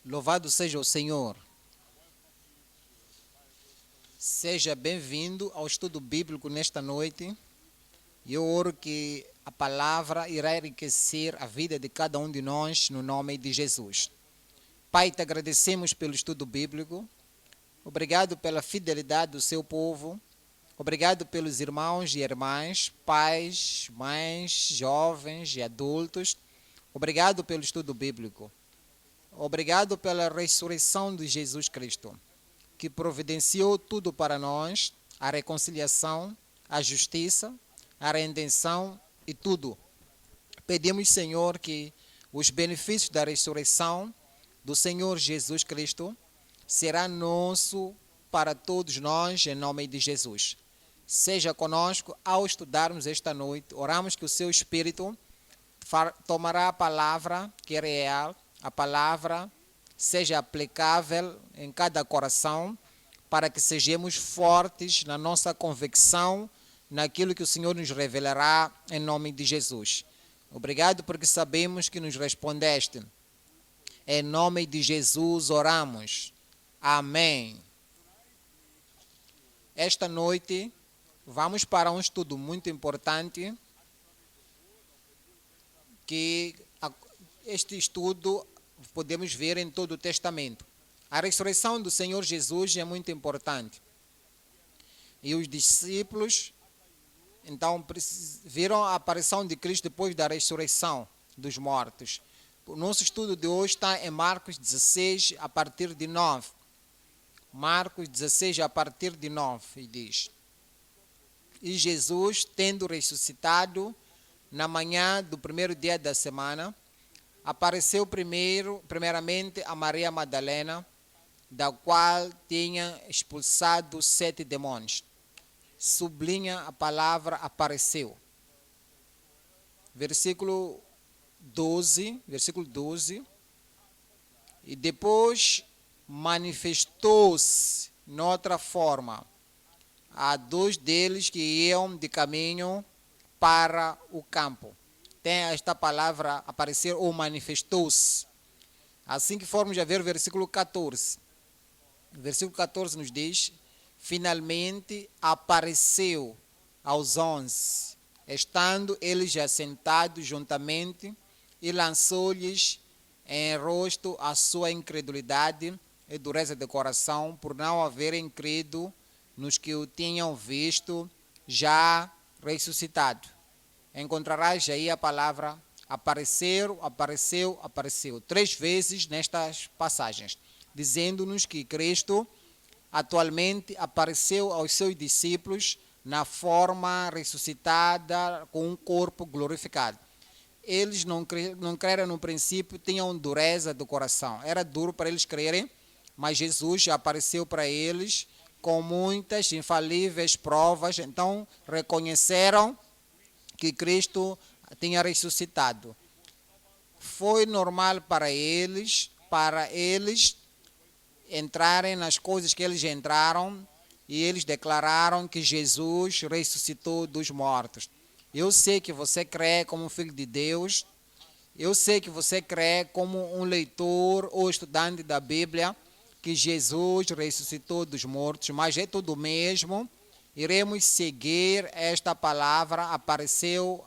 Louvado seja o Senhor. Seja bem-vindo ao estudo bíblico nesta noite. Eu oro que a palavra irá enriquecer a vida de cada um de nós no nome de Jesus. Pai, te agradecemos pelo estudo bíblico. Obrigado pela fidelidade do seu povo. Obrigado pelos irmãos e irmãs, pais, mães, jovens e adultos. Obrigado pelo estudo bíblico. Obrigado pela ressurreição de Jesus Cristo, que providenciou tudo para nós, a reconciliação, a justiça, a redenção e tudo. Pedimos, Senhor, que os benefícios da ressurreição do Senhor Jesus Cristo será nosso para todos nós, em nome de Jesus. Seja conosco ao estudarmos esta noite. Oramos que o seu Espírito tomará a palavra que é real, a palavra seja aplicável em cada coração, para que sejamos fortes na nossa convicção, naquilo que o Senhor nos revelará, em nome de Jesus. Obrigado porque sabemos que nos respondeste. Em nome de Jesus oramos. Amém. Esta noite vamos para um estudo muito importante, que este estudo podemos ver em todo o Testamento. A ressurreição do Senhor Jesus é muito importante. E os discípulos, então, viram a aparição de Cristo depois da ressurreição dos mortos. O nosso estudo de hoje está em Marcos 16, a partir de 9. Marcos 16, a partir de 9, e diz: E Jesus, tendo ressuscitado na manhã do primeiro dia da semana, apareceu primeiramente a Maria Madalena, da qual tinha expulsado 7 demônios. Sublinha a palavra apareceu. Versículo 12. E depois manifestou-se noutra forma a 2 deles que iam de caminho para o campo. Tem esta palavra aparecer ou manifestou-se. Assim que formos a ver o versículo 14. O versículo 14 nos diz: finalmente apareceu aos 11, estando eles já sentados juntamente, e lançou-lhes em rosto a sua incredulidade e dureza de coração, por não haverem crido nos que o tinham visto já ressuscitado. Encontrarás aí a palavra apareceu 3 vezes nestas passagens, dizendo-nos que Cristo atualmente apareceu aos seus discípulos na forma ressuscitada, com um corpo glorificado. Eles não creram no princípio, tinham dureza do coração. Era duro para eles crerem, mas Jesus apareceu para eles com muitas infalíveis provas. Então reconheceram que Cristo tinha ressuscitado. Foi normal para eles entrarem nas coisas que eles entraram, e eles declararam que Jesus ressuscitou dos mortos. Eu sei que você crê como filho de Deus, eu sei que você crê como um leitor ou estudante da Bíblia, que Jesus ressuscitou dos mortos, mas é tudo mesmo. Iremos seguir esta palavra, apareceu.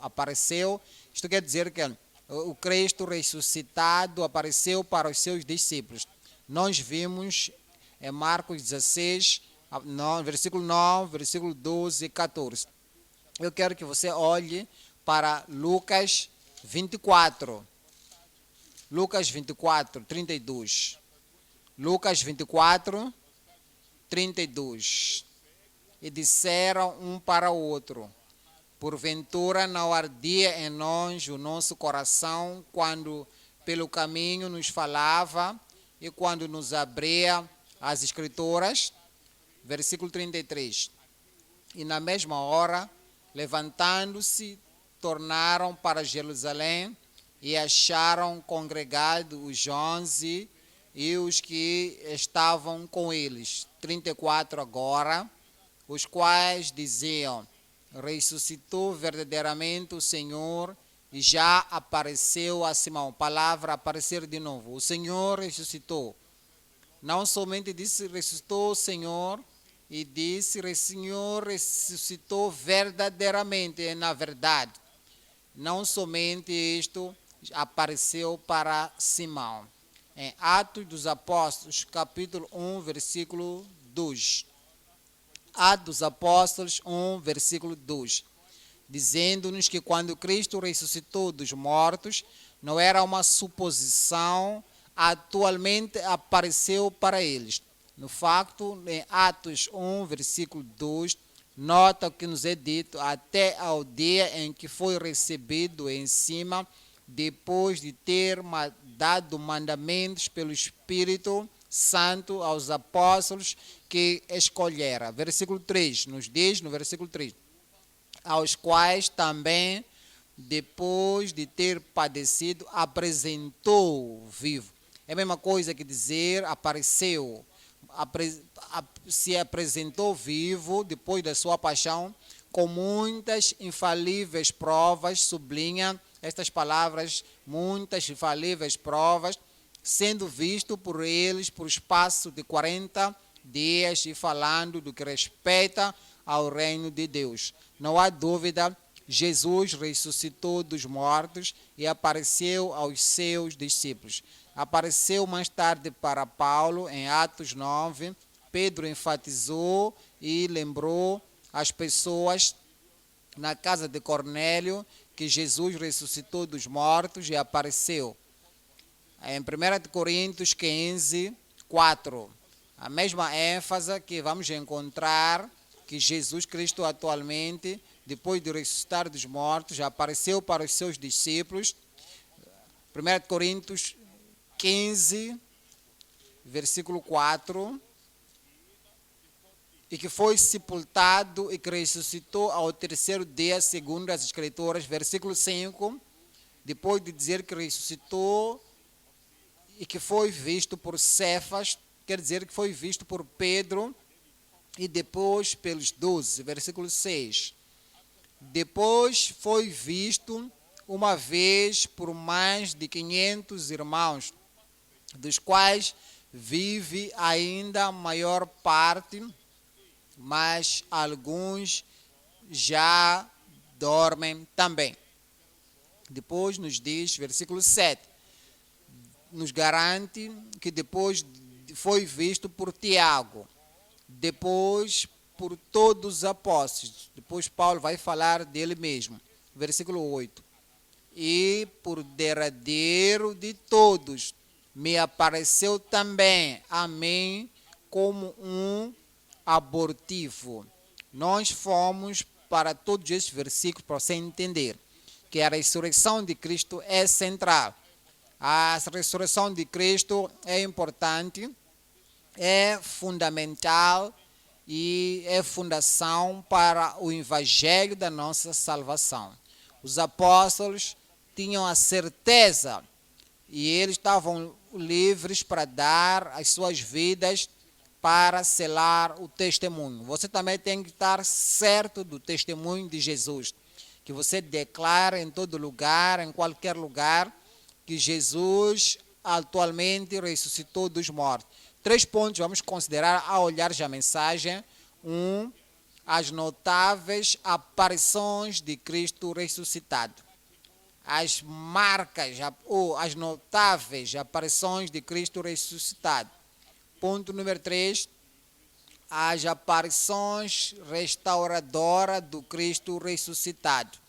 Isto quer dizer que o Cristo ressuscitado apareceu para os seus discípulos. Nós vimos em Marcos 16, versículo 9, versículo 12 e 14. Eu quero que você olhe para Lucas 24. Lucas 24, 32. Lucas 24, 32. E disseram um para o outro: porventura não ardia em nós o nosso coração quando pelo caminho nos falava e quando nos abria as Escrituras? Versículo 33. E na mesma hora, levantando-se, tornaram para Jerusalém e acharam congregados os 11 e os que estavam com eles. 34 agora. Os quais diziam: ressuscitou verdadeiramente o Senhor e já apareceu a Simão. Palavra aparecer de novo. O Senhor ressuscitou. Não somente disse ressuscitou o Senhor, e disse o Senhor ressuscitou verdadeiramente, é na verdade. Não somente isto apareceu para Simão. Em Atos dos Apóstolos, capítulo 1, versículo 2. Atos dos Apóstolos 1, versículo 2. Dizendo-nos que quando Cristo ressuscitou dos mortos, não era uma suposição, atualmente apareceu para eles. No facto, em Atos 1, versículo 2, nota o que nos é dito, até ao dia em que foi recebido em cima, depois de ter dado mandamentos pelo Espírito Santo aos apóstolos que escolhera. Versículo 3, nos diz no versículo 3, aos quais também, depois de ter padecido, apresentou vivo. É a mesma coisa que dizer apareceu, se apresentou vivo depois da sua paixão, com muitas infalíveis provas, sublinha estas palavras, muitas infalíveis provas, sendo visto por eles por espaço de 40 dias e falando do que respeita ao reino de Deus. Não há dúvida, Jesus ressuscitou dos mortos e apareceu aos seus discípulos. Apareceu mais tarde para Paulo em Atos 9. Pedro enfatizou e lembrou as pessoas na casa de Cornélio que Jesus ressuscitou dos mortos e apareceu. Em 1 Coríntios 15, 4. A mesma ênfase que vamos encontrar que Jesus Cristo atualmente, depois de ressuscitar dos mortos, já apareceu para os seus discípulos. 1 Coríntios 15, versículo 4. E que foi sepultado e que ressuscitou ao terceiro dia, segundo as Escrituras. Versículo 5. Depois de dizer que ressuscitou e que foi visto por Cefas, quer dizer que foi visto por Pedro e depois pelos 12, versículo 6. Depois foi visto uma vez por mais de 500 irmãos, dos quais vive ainda a maior parte, mas alguns já dormem também. Depois nos diz, versículo 7, nos garante que depois foi visto por Tiago, depois por todos os apóstolos. Depois Paulo vai falar dele mesmo. Versículo 8. E por derradeiro de todos, me apareceu também a mim como um abortivo. Nós fomos para todos esses versículos para você entender que a ressurreição de Cristo é central. A ressurreição de Cristo é importante, é fundamental e é fundação para o evangelho da nossa salvação. Os apóstolos tinham a certeza e eles estavam livres para dar as suas vidas para selar o testemunho. Você também tem que estar certo do testemunho de Jesus, que você declara em todo lugar, em qualquer lugar, que Jesus atualmente ressuscitou dos mortos. 3 pontos vamos considerar ao olhar já a mensagem. 1. As notáveis aparições de Cristo ressuscitado. As marcas ou as notáveis aparições de Cristo ressuscitado. Ponto número 3. As aparições restauradoras do Cristo ressuscitado.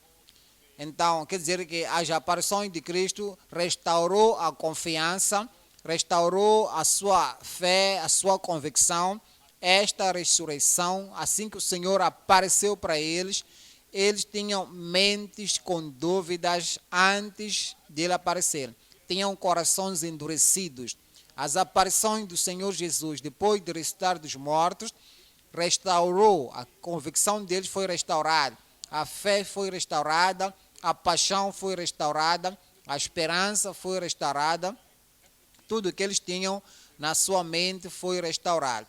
Então, quer dizer que as aparições de Cristo restaurou a confiança, restaurou a sua fé, a sua convicção. Esta ressurreição, assim que o Senhor apareceu para eles, eles tinham mentes com dúvidas antes de ele aparecer. Tinham corações endurecidos. As aparições do Senhor Jesus, depois de ressuscitar dos mortos, restaurou, a convicção deles foi restaurada, a fé foi restaurada, a paixão foi restaurada, a esperança foi restaurada, tudo que eles tinham na sua mente foi restaurado.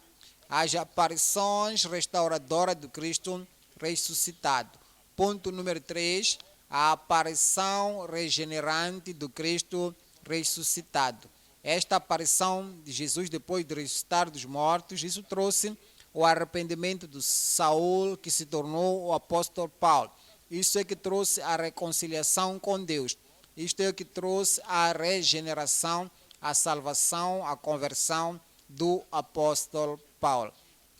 As aparições restauradoras do Cristo ressuscitado. Ponto número 3, a aparição regenerante do Cristo ressuscitado. Esta aparição de Jesus depois de ressuscitar dos mortos, isso trouxe o arrependimento de Saul, que se tornou o apóstolo Paulo. Isso é que trouxe a reconciliação com Deus. Isto é que trouxe a regeneração, a salvação, a conversão do apóstolo Paulo.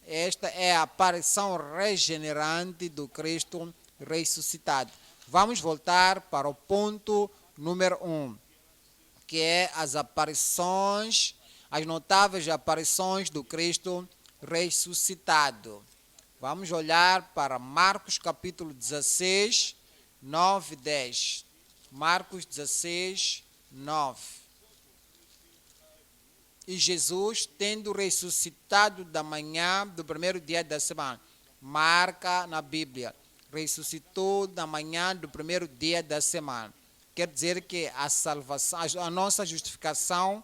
Esta é a aparição regenerante do Cristo ressuscitado. Vamos voltar para o ponto número 1, que é as aparições, as notáveis aparições do Cristo ressuscitado. Vamos olhar para Marcos capítulo 16, 9 e 10. Marcos 16, 9. E Jesus, tendo ressuscitado da manhã do primeiro dia da semana, marca na Bíblia, ressuscitou da manhã do primeiro dia da semana. Quer dizer que a salvação, a nossa justificação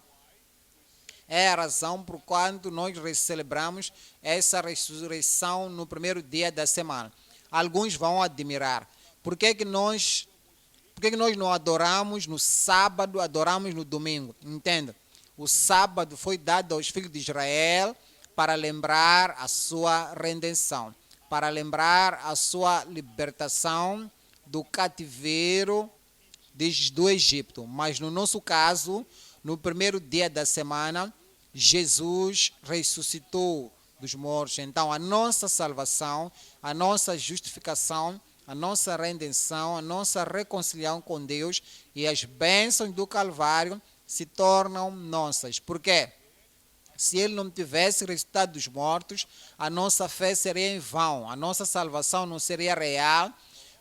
é a razão por quanto nós celebramos essa ressurreição no primeiro dia da semana. Alguns vão admirar. Por que nós não adoramos no sábado, adoramos no domingo? Entenda? O sábado foi dado aos filhos de Israel para lembrar a sua redenção, para lembrar a sua libertação do cativeiro do Egito. Mas no nosso caso, no primeiro dia da semana, Jesus ressuscitou dos mortos. Então, a nossa salvação, a nossa justificação, a nossa redenção, a nossa reconciliação com Deus e as bênçãos do Calvário se tornam nossas. Por quê? Se ele não tivesse ressuscitado dos mortos, a nossa fé seria em vão, a nossa salvação não seria real,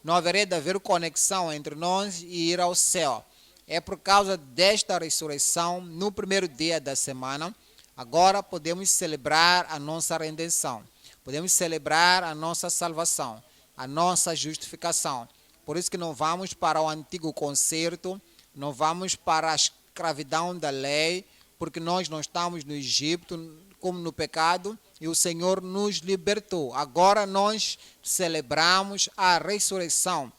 não haveria de haver conexão entre nós e ir ao céu. É por causa desta ressurreição, no primeiro dia da semana, agora podemos celebrar a nossa redenção, podemos celebrar a nossa salvação, a nossa justificação. Por isso que não vamos para o antigo concerto, não vamos para a escravidão da lei, porque nós não estamos no Egito como no pecado e o Senhor nos libertou. Agora nós celebramos a ressurreição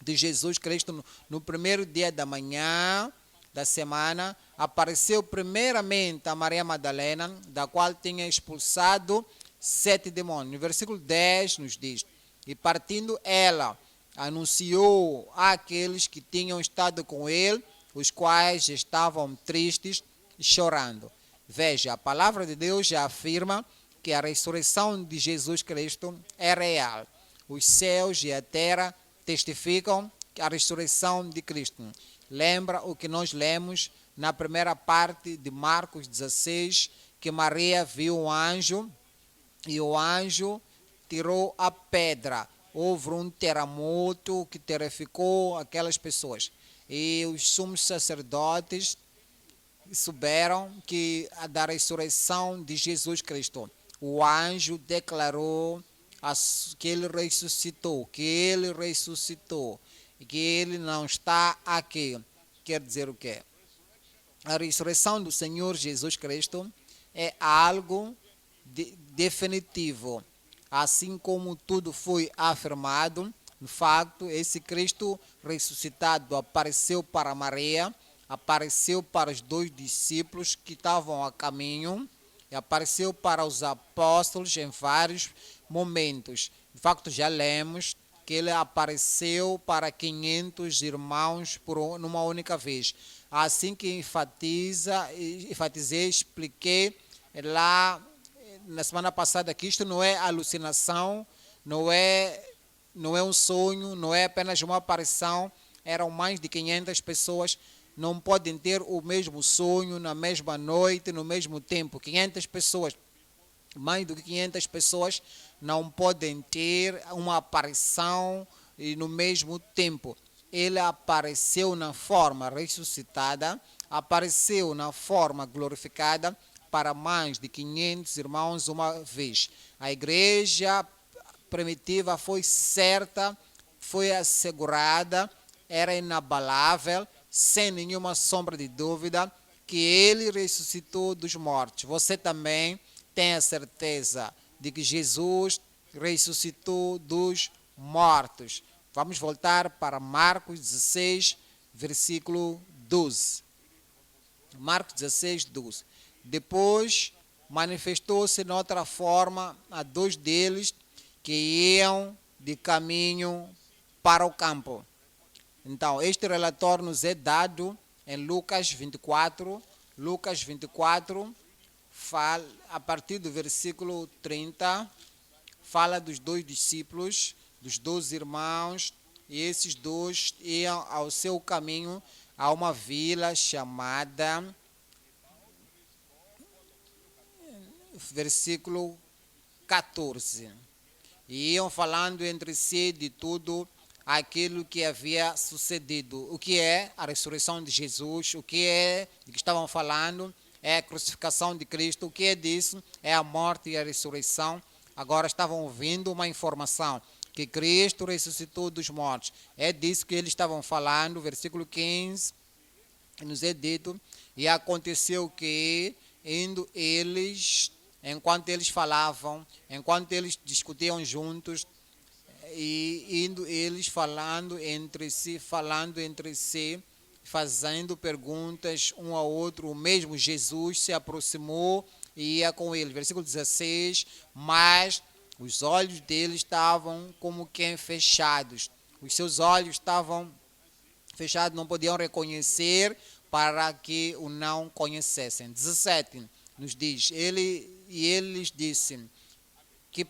de Jesus Cristo no primeiro dia da manhã da semana. Apareceu primeiramente a Maria Madalena, da qual tinha expulsado 7 demônios. No versículo 10 nos diz: e partindo ela, anunciou àqueles que tinham estado com ele, os quais estavam tristes e chorando. Veja, a palavra de Deus já afirma que a ressurreição de Jesus Cristo é real. Os céus e a terra testificam que a ressurreição de Cristo. Lembra o que nós lemos na primeira parte de Marcos 16, que Maria viu um anjo e o anjo tirou a pedra. Houve um terremoto que terrificou aquelas pessoas. E os sumos sacerdotes souberam que da ressurreição de Jesus Cristo. O anjo declarou que ele ressuscitou, e que ele não está aqui. Quer dizer o quê? A ressurreição do Senhor Jesus Cristo é algo definitivo. Assim como tudo foi afirmado, no facto, esse Cristo ressuscitado apareceu para Maria, apareceu para os 2 discípulos que estavam a caminho, e apareceu para os apóstolos em vários momentos. De facto, já lemos que ele apareceu para 500 irmãos numa única vez. Assim que enfatizei, expliquei lá na semana passada que isto não é alucinação, não é um sonho, não é apenas uma aparição. Eram mais de 500 pessoas, não podem ter o mesmo sonho na mesma noite, no mesmo tempo. 500 pessoas, mais do que 500 pessoas, não podem ter uma aparição no mesmo tempo. Ele apareceu na forma ressuscitada, apareceu na forma glorificada para mais de 500 irmãos uma vez. A igreja primitiva foi certa, foi assegurada, era inabalável, sem nenhuma sombra de dúvida, que ele ressuscitou dos mortos. Você também tem a certeza de que Jesus ressuscitou dos mortos. Vamos voltar para Marcos 16, versículo 12. Marcos 16, 12. Depois manifestou-se noutra forma a dois deles que iam de caminho para o campo. Então, este relatório nos é dado em Lucas 24. Lucas 24, fala, a partir do versículo 30, fala dos dois discípulos, dos 12 irmãos, e esses dois iam ao seu caminho a uma vila chamada, versículo 14. E iam falando entre si de tudo aquilo que havia sucedido. O que é a ressurreição de Jesus, o que é de que estavam falando, é a crucificação de Cristo, o que é disso, é a morte e a ressurreição. Agora estavam ouvindo uma informação, que Cristo ressuscitou dos mortos. É disso que eles estavam falando, versículo 15, nos é dito, e aconteceu que, indo eles, enquanto eles falavam, enquanto eles discutiam juntos, e indo eles falando entre si, fazendo perguntas um ao outro, o mesmo Jesus se aproximou e ia com eles. Versículo 16, mas os olhos deles estavam como quem fechados. Os seus olhos estavam fechados, não podiam reconhecer para que o não conhecessem. 17 nos diz, ele lhes disse que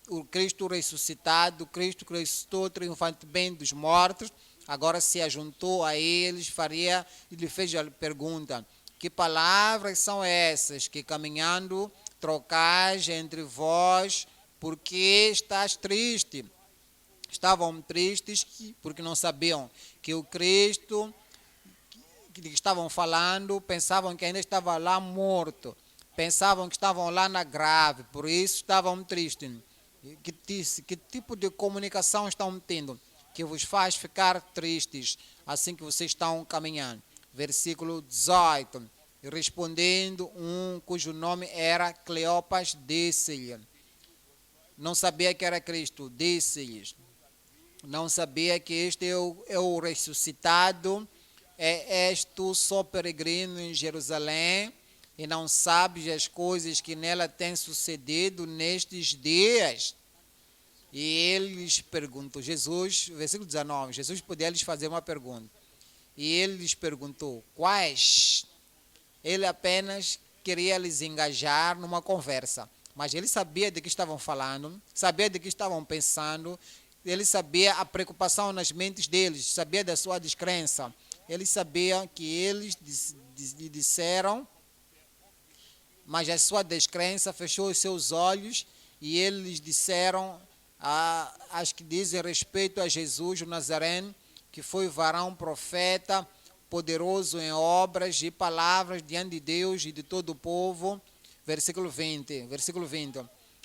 o Cristo ressuscitado, Cristo que ressuscitou triunfante bem dos mortos, agora se ajuntou a eles, e lhe fez a pergunta, que palavras são essas que caminhando trocais entre vós, porque estás triste? Estavam tristes porque não sabiam que o Cristo que estavam falando, pensavam que ainda estava lá morto, pensavam que estavam lá na grave, por isso estavam tristes. Que tipo de comunicação estão tendo que vos faz ficar tristes assim que vocês estão caminhando? Versículo 18. E respondendo um cujo nome era Cleopas, disse-lhe, não sabia que era Cristo, disse-lhes, não sabia que este é o ressuscitado, és tu só peregrino em Jerusalém e não sabes as coisas que nela têm sucedido nestes dias? E ele lhes perguntou, Jesus, versículo 19, Jesus podia lhes fazer uma pergunta. E ele lhes perguntou, quais? Ele apenas queria lhes engajar numa conversa. Mas ele sabia de que estavam falando, sabia de que estavam pensando, ele sabia a preocupação nas mentes deles, sabia da sua descrença. Ele sabia que eles lhe disseram, mas a sua descrença fechou os seus olhos e eles disseram as que dizem respeito a Jesus, o Nazareno, que foi varão profeta, poderoso em obras e palavras diante de Deus e de todo o povo. Versículo 20.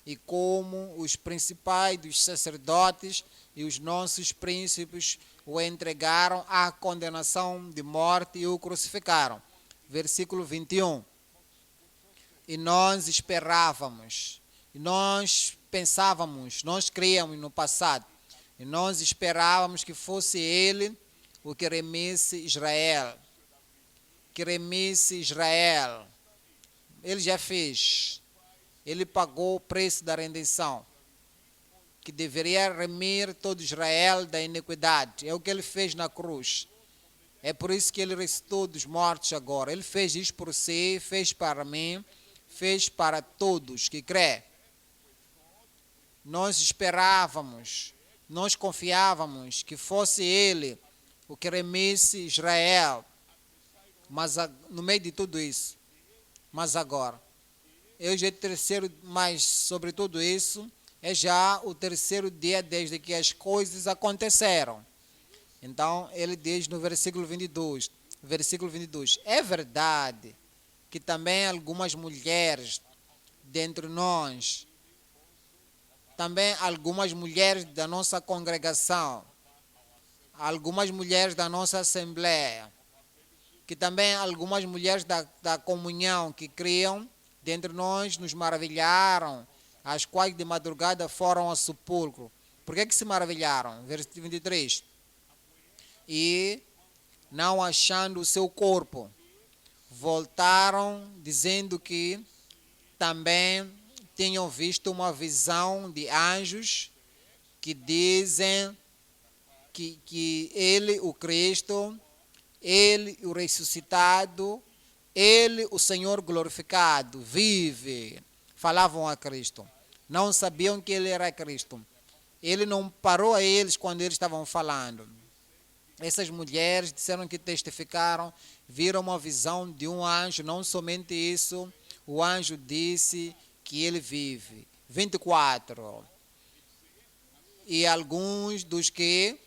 E como os principais dos sacerdotes e os nossos príncipes o entregaram à condenação de morte e o crucificaram. Versículo 21. E nós esperávamos, e nós pensávamos, nós críamos no passado, e nós esperávamos que fosse ele o que remisse Israel. Ele já fez. Ele pagou o preço da redenção, que deveria remir todo Israel da iniquidade. É o que ele fez na cruz. É por isso que ele ressuscitou dos mortos agora. Ele fez isso por si, fez para mim, fez para todos que crê. Nós esperávamos, nós confiávamos que fosse ele o que remisse Israel. Mas no meio de tudo isso, mas agora, mas sobre tudo isso, é já o terceiro dia desde que as coisas aconteceram. Então, ele diz no versículo 22, é verdade que também algumas mulheres dentre nós, também algumas mulheres da nossa congregação, algumas mulheres da nossa assembleia, que também algumas mulheres da comunhão que criam, dentre nós nos maravilharam, as quais de madrugada foram ao sepulcro, Por que se maravilharam? Versículo 23. E, não achando o seu corpo, voltaram dizendo que também tinham visto uma visão de anjos que dizem que ele, o Cristo, ele, o ressuscitado, ele, o Senhor glorificado, vive. Falavam a Cristo. Não sabiam que ele era Cristo. Ele não parou a eles quando eles estavam falando. Essas mulheres disseram que testificaram, viram uma visão de um anjo. Não somente isso, o anjo disse que ele vive. 24. E alguns dos que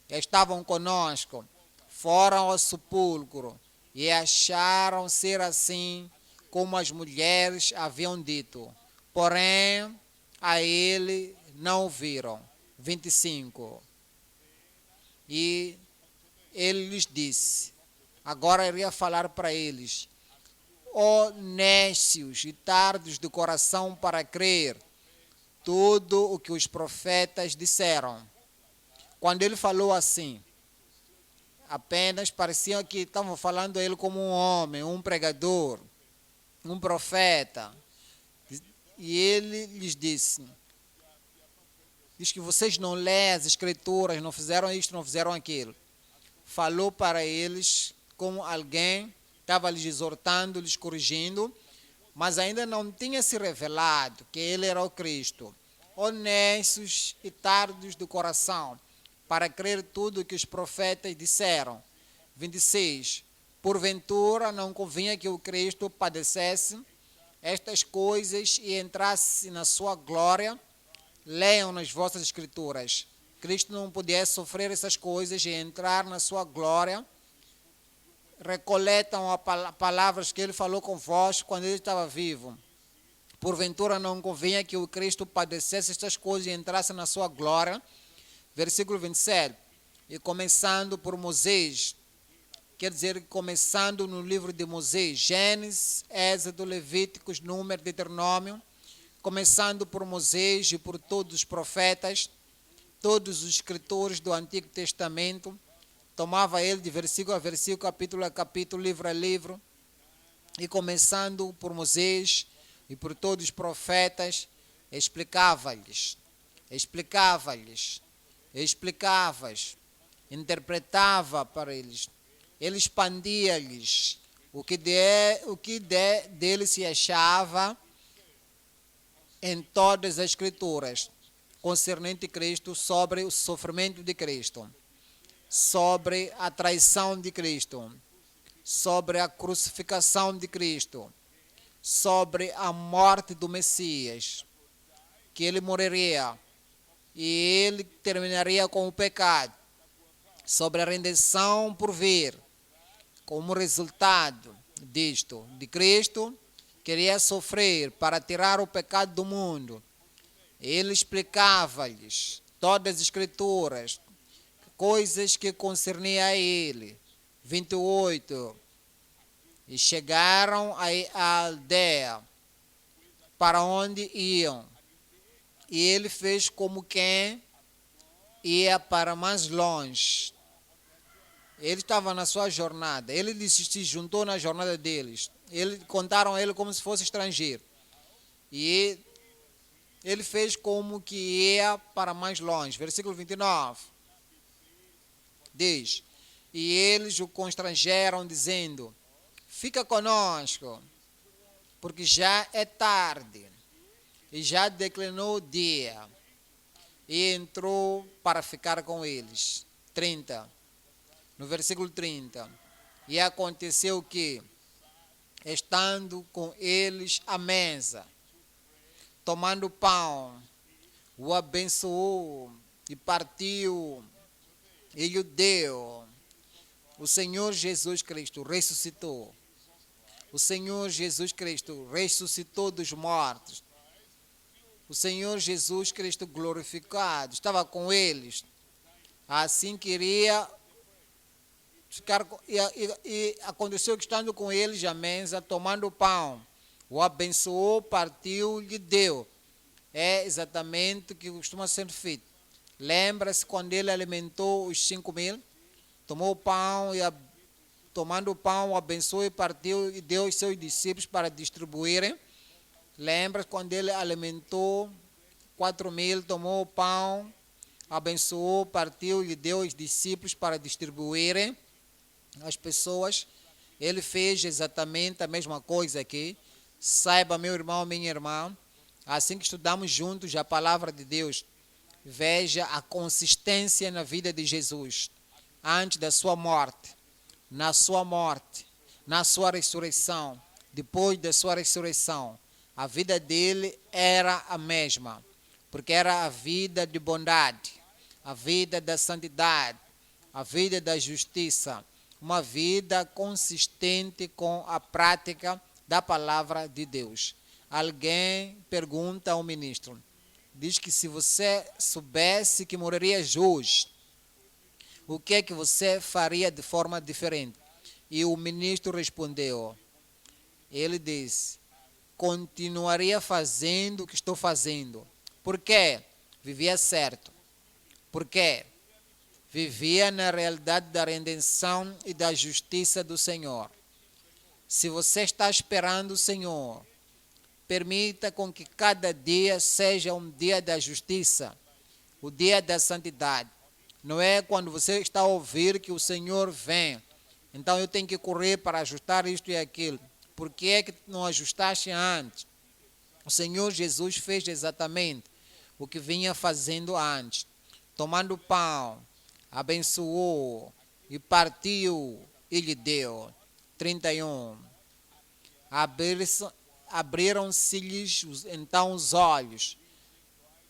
estavam conosco foram ao sepulcro e acharam ser assim como as mulheres haviam dito. Porém, a ele não o viram. 25. E ele lhes disse, agora iria falar para eles, ó nécios e tardos de coração para crer tudo o que os profetas disseram. Quando ele falou assim, apenas parecia que estavam falando a ele como um homem, um pregador, um profeta. E ele lhes disse, diz que vocês não leem as escrituras, não fizeram isto, não fizeram aquilo. Falou para eles como alguém estava lhes exortando, lhes corrigindo, mas ainda não tinha se revelado que ele era o Cristo. Honestos e tardos do coração, para crer tudo o que os profetas disseram. 26. Porventura não convinha que o Cristo padecesse estas coisas e entrasse na sua glória? Leiam nas vossas escrituras. Cristo não podia sofrer essas coisas e entrar na sua glória. Recoletam as palavras que ele falou convosco quando ele estava vivo. Porventura não convinha que o Cristo padecesse estas coisas e entrasse na sua glória. Versículo 27. E começando por Moisés, quer dizer, começando no livro de Moisés, Gênesis, Êxodo, Levíticos, Número, Deuteronômio, começando por Moisés e por todos os profetas, todos os escritores do Antigo Testamento, tomava ele de versículo a versículo, capítulo a capítulo, livro a livro, e começando por Moisés e por todos os profetas, explicava-lhes, interpretava para eles, ele expandia-lhes o que dele se achava em todas as escrituras, concernente Cristo, sobre o sofrimento de Cristo, sobre a traição de Cristo, sobre a crucificação de Cristo, sobre a morte do Messias, que ele morreria e ele terminaria com o pecado, sobre a redenção por vir, como resultado disto, de Cristo, queria sofrer para tirar o pecado do mundo. Ele explicava-lhes todas as escrituras, coisas que concerniam a ele. 28. E chegaram à aldeia para onde iam. E ele fez como quem ia para mais longe. Ele estava na sua jornada. Ele se juntou na jornada deles. Contaram a ele como se fosse estrangeiro. E ele fez como que ia para mais longe. Versículo 29. Diz, e eles o constrangeram, dizendo, fica conosco, porque já é tarde, e já declinou o dia. E entrou para ficar com eles. 30. No versículo 30. E aconteceu que, estando com eles à mesa, tomando pão, o abençoou e partiu e lhe deu. O Senhor Jesus Cristo ressuscitou. O Senhor Jesus Cristo ressuscitou dos mortos. O Senhor Jesus Cristo glorificado estava com eles. Assim queria ficar. E aconteceu que, estando com eles à mesa, tomando o pão, o abençoou, partiu, lhe deu. É exatamente o que costuma ser feito. Lembra-se quando ele alimentou os 5.000? Tomou o pão e, tomando o pão, abençoou e partiu e deu aos seus discípulos para distribuírem. Lembra-se quando ele alimentou 4.000, tomou o pão, abençoou, partiu e deu aos discípulos para distribuírem às pessoas. Ele fez exatamente a mesma coisa aqui. Saiba, meu irmão, minha irmã, assim que estudamos juntos a palavra de Deus, veja a consistência na vida de Jesus, antes da sua morte, na sua morte, na sua ressurreição, depois da sua ressurreição. A vida dele era a mesma, porque era a vida de bondade, a vida da santidade, a vida da justiça, uma vida consistente com a prática da palavra de Deus. Alguém pergunta ao ministro, diz que se você soubesse que morrerias hoje, o que é que você faria de forma diferente? E o ministro respondeu, ele disse, continuaria fazendo o que estou fazendo. Por quê? Vivia certo. Por quê? Vivia na realidade da redenção e da justiça do Senhor. Se você está esperando o Senhor, permita com que cada dia seja um dia da justiça, o dia da santidade. Não é quando você está a ouvir que o Senhor vem, então eu tenho que correr para ajustar isto e aquilo. Por que é que não ajustaste antes? O Senhor Jesus fez exatamente o que vinha fazendo antes. Tomando pão, abençoou e partiu e lhe deu. 31. Abriram-se-lhes então os olhos.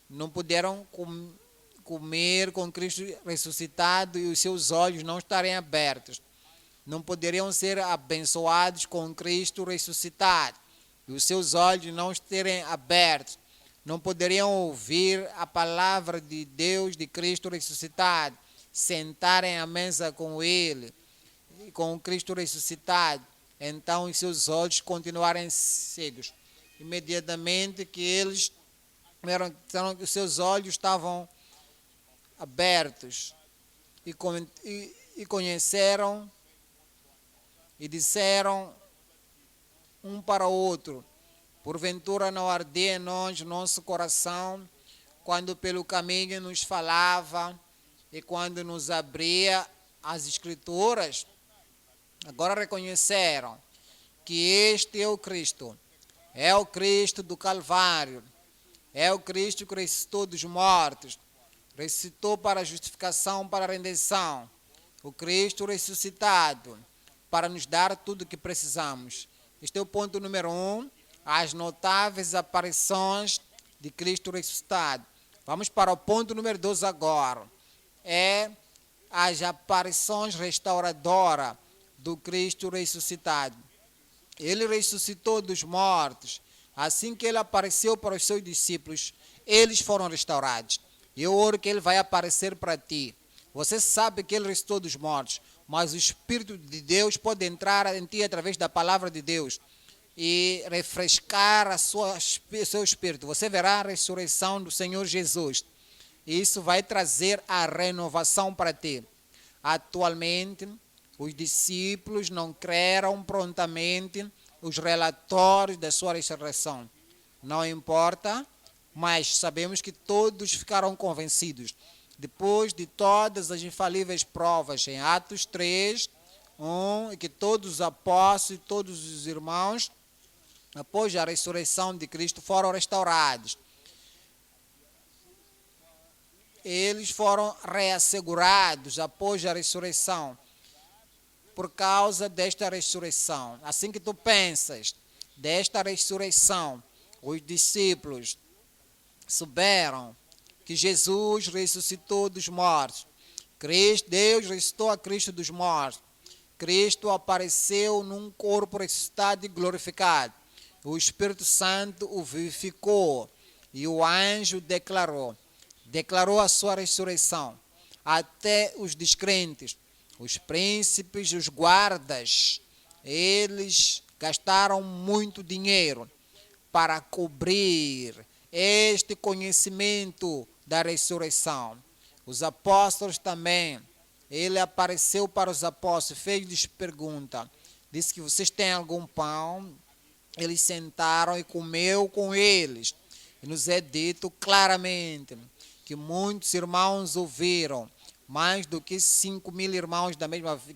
Não puderam comer com Cristo ressuscitado e os seus olhos não estarem abertos. Não poderiam ser abençoados com Cristo ressuscitado e os seus olhos não estarem abertos. Não poderiam ouvir a palavra de Deus, de Cristo ressuscitado, sentarem à mesa com Ele, com Cristo ressuscitado, então os seus olhos continuarem cegos. Imediatamente que eles os seus olhos estavam abertos e conheceram e disseram um para o outro, porventura não ardia em nós nosso coração, quando pelo caminho nos falava e quando nos abria as Escrituras? Agora reconheceram que este é o Cristo do Calvário, é o Cristo que ressuscitou dos mortos, ressuscitou para a justificação, para a redenção, o Cristo ressuscitado, para nos dar tudo o que precisamos. Este é o ponto número 1, as notáveis aparições de Cristo ressuscitado. Vamos para o ponto número 2 agora. É as aparições restauradoras do Cristo ressuscitado. Ele ressuscitou dos mortos. Assim que ele apareceu para os seus discípulos, eles foram restaurados. E eu oro que ele vai aparecer para ti. Você sabe que ele ressuscitou dos mortos, mas o Espírito de Deus pode entrar em ti através da palavra de Deus e refrescar o seu espírito. Você verá a ressurreição do Senhor Jesus. E isso vai trazer a renovação para ti. Atualmente, os discípulos não creram prontamente os relatórios da sua ressurreição. Não importa, mas sabemos que todos ficaram convencidos. Depois de todas as infalíveis provas em Atos 3, 1, que todos os apóstolos e todos os irmãos, após a ressurreição de Cristo, foram restaurados. Eles foram reassegurados após a ressurreição, por causa desta ressurreição. Assim que tu pensas desta ressurreição, os discípulos souberam que Jesus ressuscitou dos mortos. Deus ressuscitou a Cristo dos mortos. Cristo apareceu num corpo ressuscitado e glorificado. O Espírito Santo o vivificou e o anjo declarou a sua ressurreição. Até os descrentes, os príncipes, os guardas, eles gastaram muito dinheiro para cobrir este conhecimento da ressurreição. Os apóstolos também. Ele apareceu para os apóstolos, fez-lhes pergunta. Disse que vocês têm algum pão? Eles sentaram e comeu com eles. E nos é dito claramente que muitos irmãos ouviram, mais do que 5.000 irmãos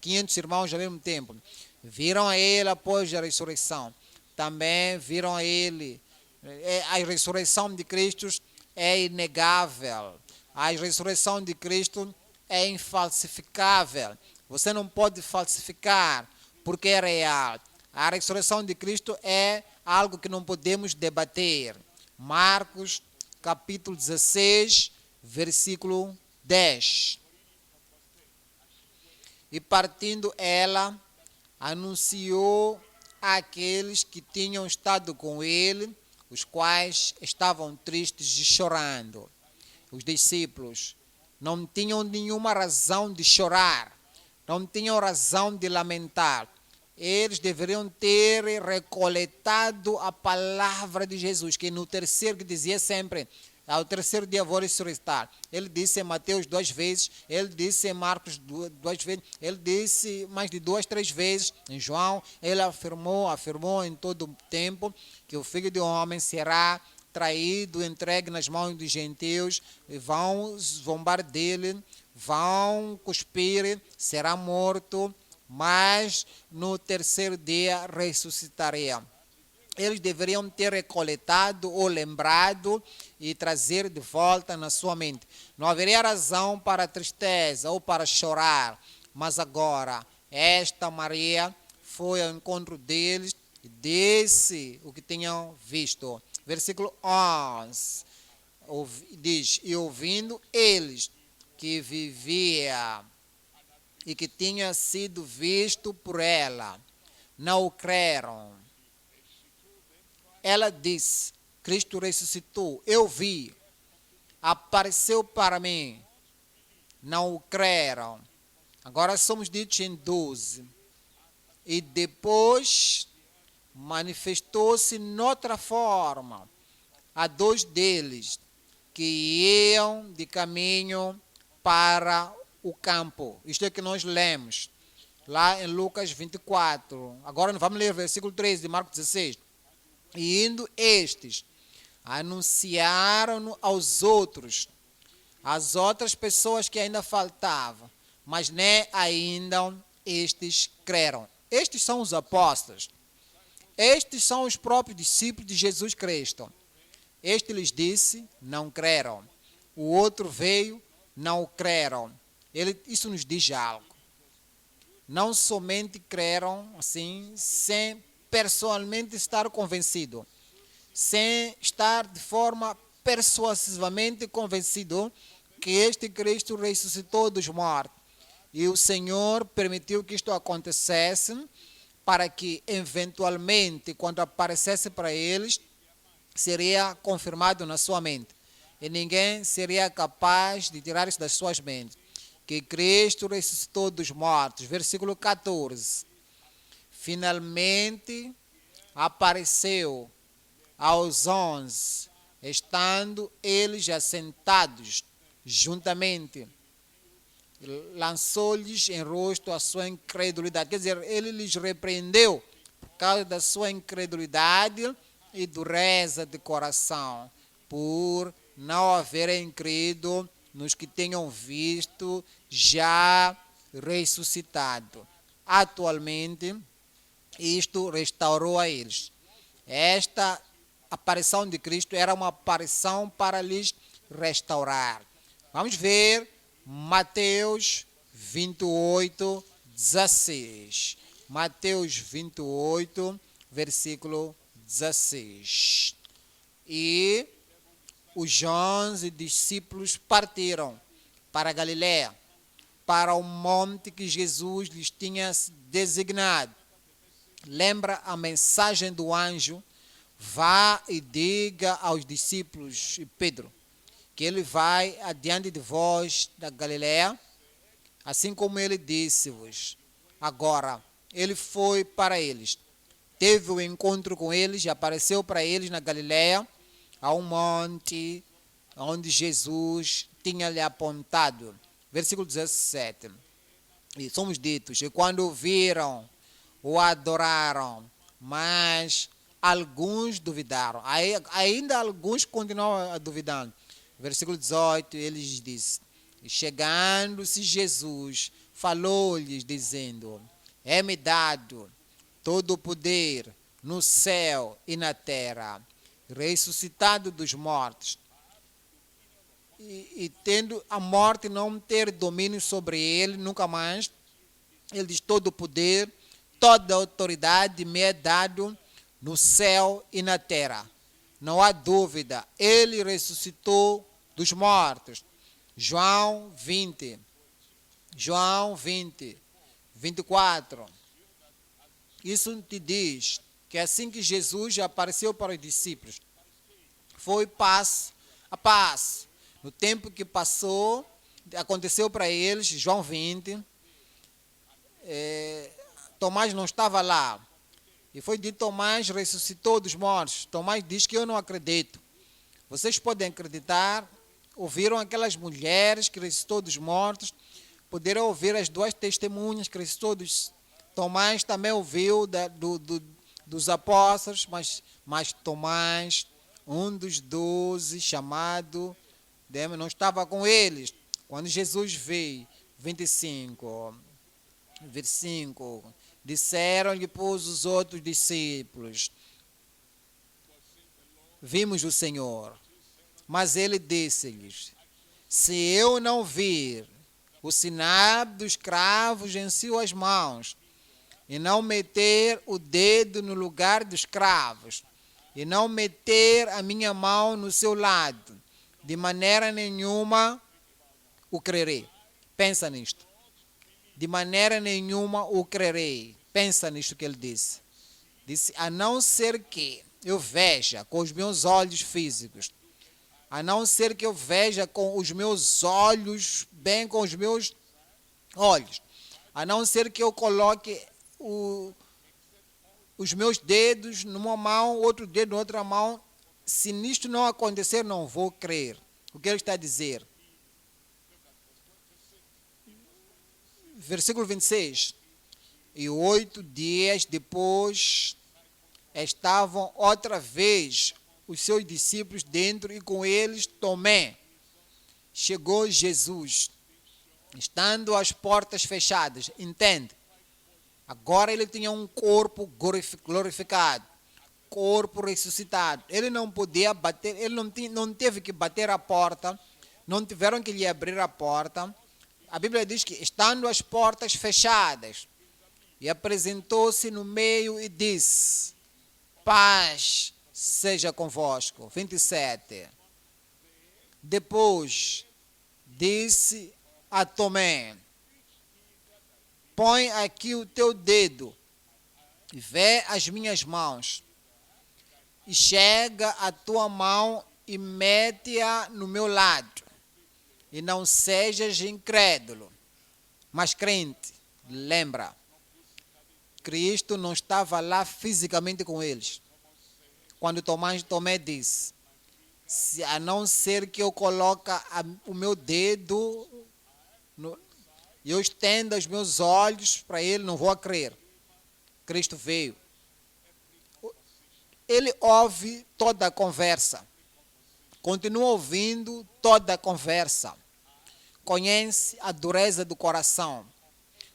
500 irmãos ao mesmo tempo. Viram a ele após a ressurreição. Também viram a ele. A ressurreição de Cristo é inegável. A ressurreição de Cristo é infalsificável. Você não pode falsificar, porque é real. A ressurreição de Cristo é algo que não podemos debater. Marcos, capítulo 16, versículo 10. E partindo ela, anunciou àqueles que tinham estado com ele, os quais estavam tristes e chorando. Os discípulos não tinham nenhuma razão de chorar, não tinham razão de lamentar. Eles deveriam ter recoletado a palavra de Jesus, que no terceiro, que dizia sempre, ao terceiro dia vou ressuscitar. Ele disse em Mateus 2 vezes, ele disse em Marcos 2 vezes, ele disse mais de 2, 3 vezes em João. Ele afirmou em todo o tempo que o Filho do Homem será traído, entregue nas mãos dos gentios, e vão zombar dele, vão cuspir, será morto, mas no terceiro dia ressuscitaria. Eles deveriam ter recoletado ou lembrado e trazer de volta na sua mente. Não haveria razão para tristeza ou para chorar, mas agora esta Maria foi ao encontro deles e disse o que tinham visto. Versículo 11 diz: e ouvindo eles que vivia e que tinha sido visto por ela, não o creram. Ela disse: Cristo ressuscitou, eu vi, apareceu para mim. Não o creram. Agora somos ditos em 12. E depois manifestou-se noutra forma a 2 deles que iam de caminho para o campo. Isto é que nós lemos lá em Lucas 24. Agora vamos ler o versículo 13 de Marcos 16. E indo estes, anunciaram-no aos outros, às outras pessoas que ainda faltavam, mas nem ainda estes creram. Estes são os apóstolos. Estes são os próprios discípulos de Jesus Cristo. Este lhes disse, não creram. O outro veio, não creram. Isso nos diz algo. Não somente creram assim, sem pessoalmente estar convencido, sem estar de forma persuasivamente convencido que este Cristo ressuscitou dos mortos. E o Senhor permitiu que isto acontecesse para que, eventualmente, quando aparecesse para eles, seria confirmado na sua mente. E ninguém seria capaz de tirar isso das suas mentes. Que Cristo ressuscitou dos mortos. Versículo 14. Finalmente apareceu aos 11, estando eles assentados juntamente. Lançou-lhes em rosto a sua incredulidade. Quer dizer, ele lhes repreendeu por causa da sua incredulidade e dureza de coração, por não haverem crido nos que tenham visto já ressuscitado. Atualmente, isto restaurou a eles. Esta aparição de Cristo era uma aparição para lhes restaurar. Vamos ver Mateus 28, 16. Mateus 28, versículo 16. E os 11 discípulos partiram para Galiléia, para o monte que Jesus lhes tinha designado. Lembra a mensagem do anjo? Vá e diga aos discípulos e Pedro que ele vai adiante de vós da Galiléia, assim como ele disse-vos. Agora, ele foi para eles, teve o encontro com eles e apareceu para eles na Galiléia, a um monte onde Jesus tinha-lhe apontado. Versículo 17. E somos ditos, e quando o viram, o adoraram, mas alguns duvidaram. Ainda alguns continuam a duvidar. Versículo 18, ele lhes disse, e chegando-se Jesus, falou-lhes dizendo, é-me dado todo o poder no céu e na terra, ressuscitado dos mortos, e tendo a morte não ter domínio sobre ele, nunca mais, ele diz, todo o poder, toda a autoridade me é dado no céu e na terra. Não há dúvida, ele ressuscitou dos mortos. João 20, 24. Isso te diz que assim que Jesus apareceu para os discípulos, foi passo a passo. No tempo que passou, aconteceu para eles, João 20, Tomás não estava lá. E foi dito, Tomás ressuscitou dos mortos. Tomás diz que eu não acredito. Vocês podem acreditar, ouviram aquelas mulheres que ressuscitou dos mortos, puderam ouvir as duas testemunhas que ressuscitou dos... Tomás também ouviu dos apóstolos, mas Tomás, um dos 12, chamado, não estava com eles. Quando Jesus veio, 25, versículo, disseram-lhe, pois, os outros discípulos, vimos o Senhor. Mas ele disse-lhes, se eu não vir o sinal dos cravos em suas mãos, e não meter o dedo no lugar dos cravos, e não meter a minha mão no seu lado, de maneira nenhuma o crerei. Pensa nisto. De maneira nenhuma o crerei. Pensa nisto que ele disse. Disse, a não ser que eu veja com os meus olhos físicos, a não ser que eu veja com os meus olhos, bem com os meus olhos, a não ser que eu coloque os meus dedos numa mão, outro dedo na outra mão, se nisto não acontecer, não vou crer. O que ele está a dizer? Versículo 26. E 8 dias depois, estavam outra vez os seus discípulos dentro e com eles Tomé. Chegou Jesus, estando as portas fechadas. Entende? Agora ele tinha um corpo glorificado, corpo ressuscitado. Ele não podia bater, ele não teve que bater a porta, não tiveram que lhe abrir a porta. A Bíblia diz que estando as portas fechadas, e apresentou-se no meio e disse, paz seja convosco. 27. Depois disse a Tomé, põe aqui o teu dedo e vê as minhas mãos. E chega a tua mão e mete-a no meu lado. E não sejas incrédulo, mas crente. Lembra, Cristo não estava lá fisicamente com eles. Quando Tomé disse, a não ser que eu coloque o meu dedo e eu estenda os meus olhos para ele, não vou crer. Cristo veio. Ele ouve toda a conversa. Continua ouvindo toda a conversa. Conhece a dureza do coração.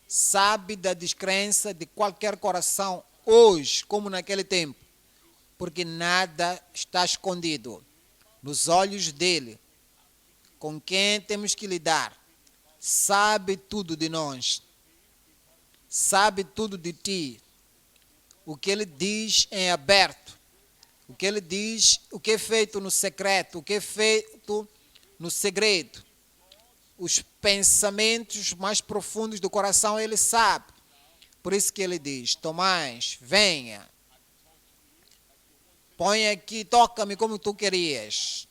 Sabe da descrença de qualquer coração hoje, como naquele tempo. Porque nada está escondido nos olhos dele. Com quem temos que lidar. Sabe tudo de nós. Sabe tudo de ti. O que ele diz em aberto. O que ele diz, o que é feito no secreto, o que é feito no segredo. Os pensamentos mais profundos do coração ele sabe. Por isso que ele diz, Tomás, venha. Põe aqui, toca-me como tu querias.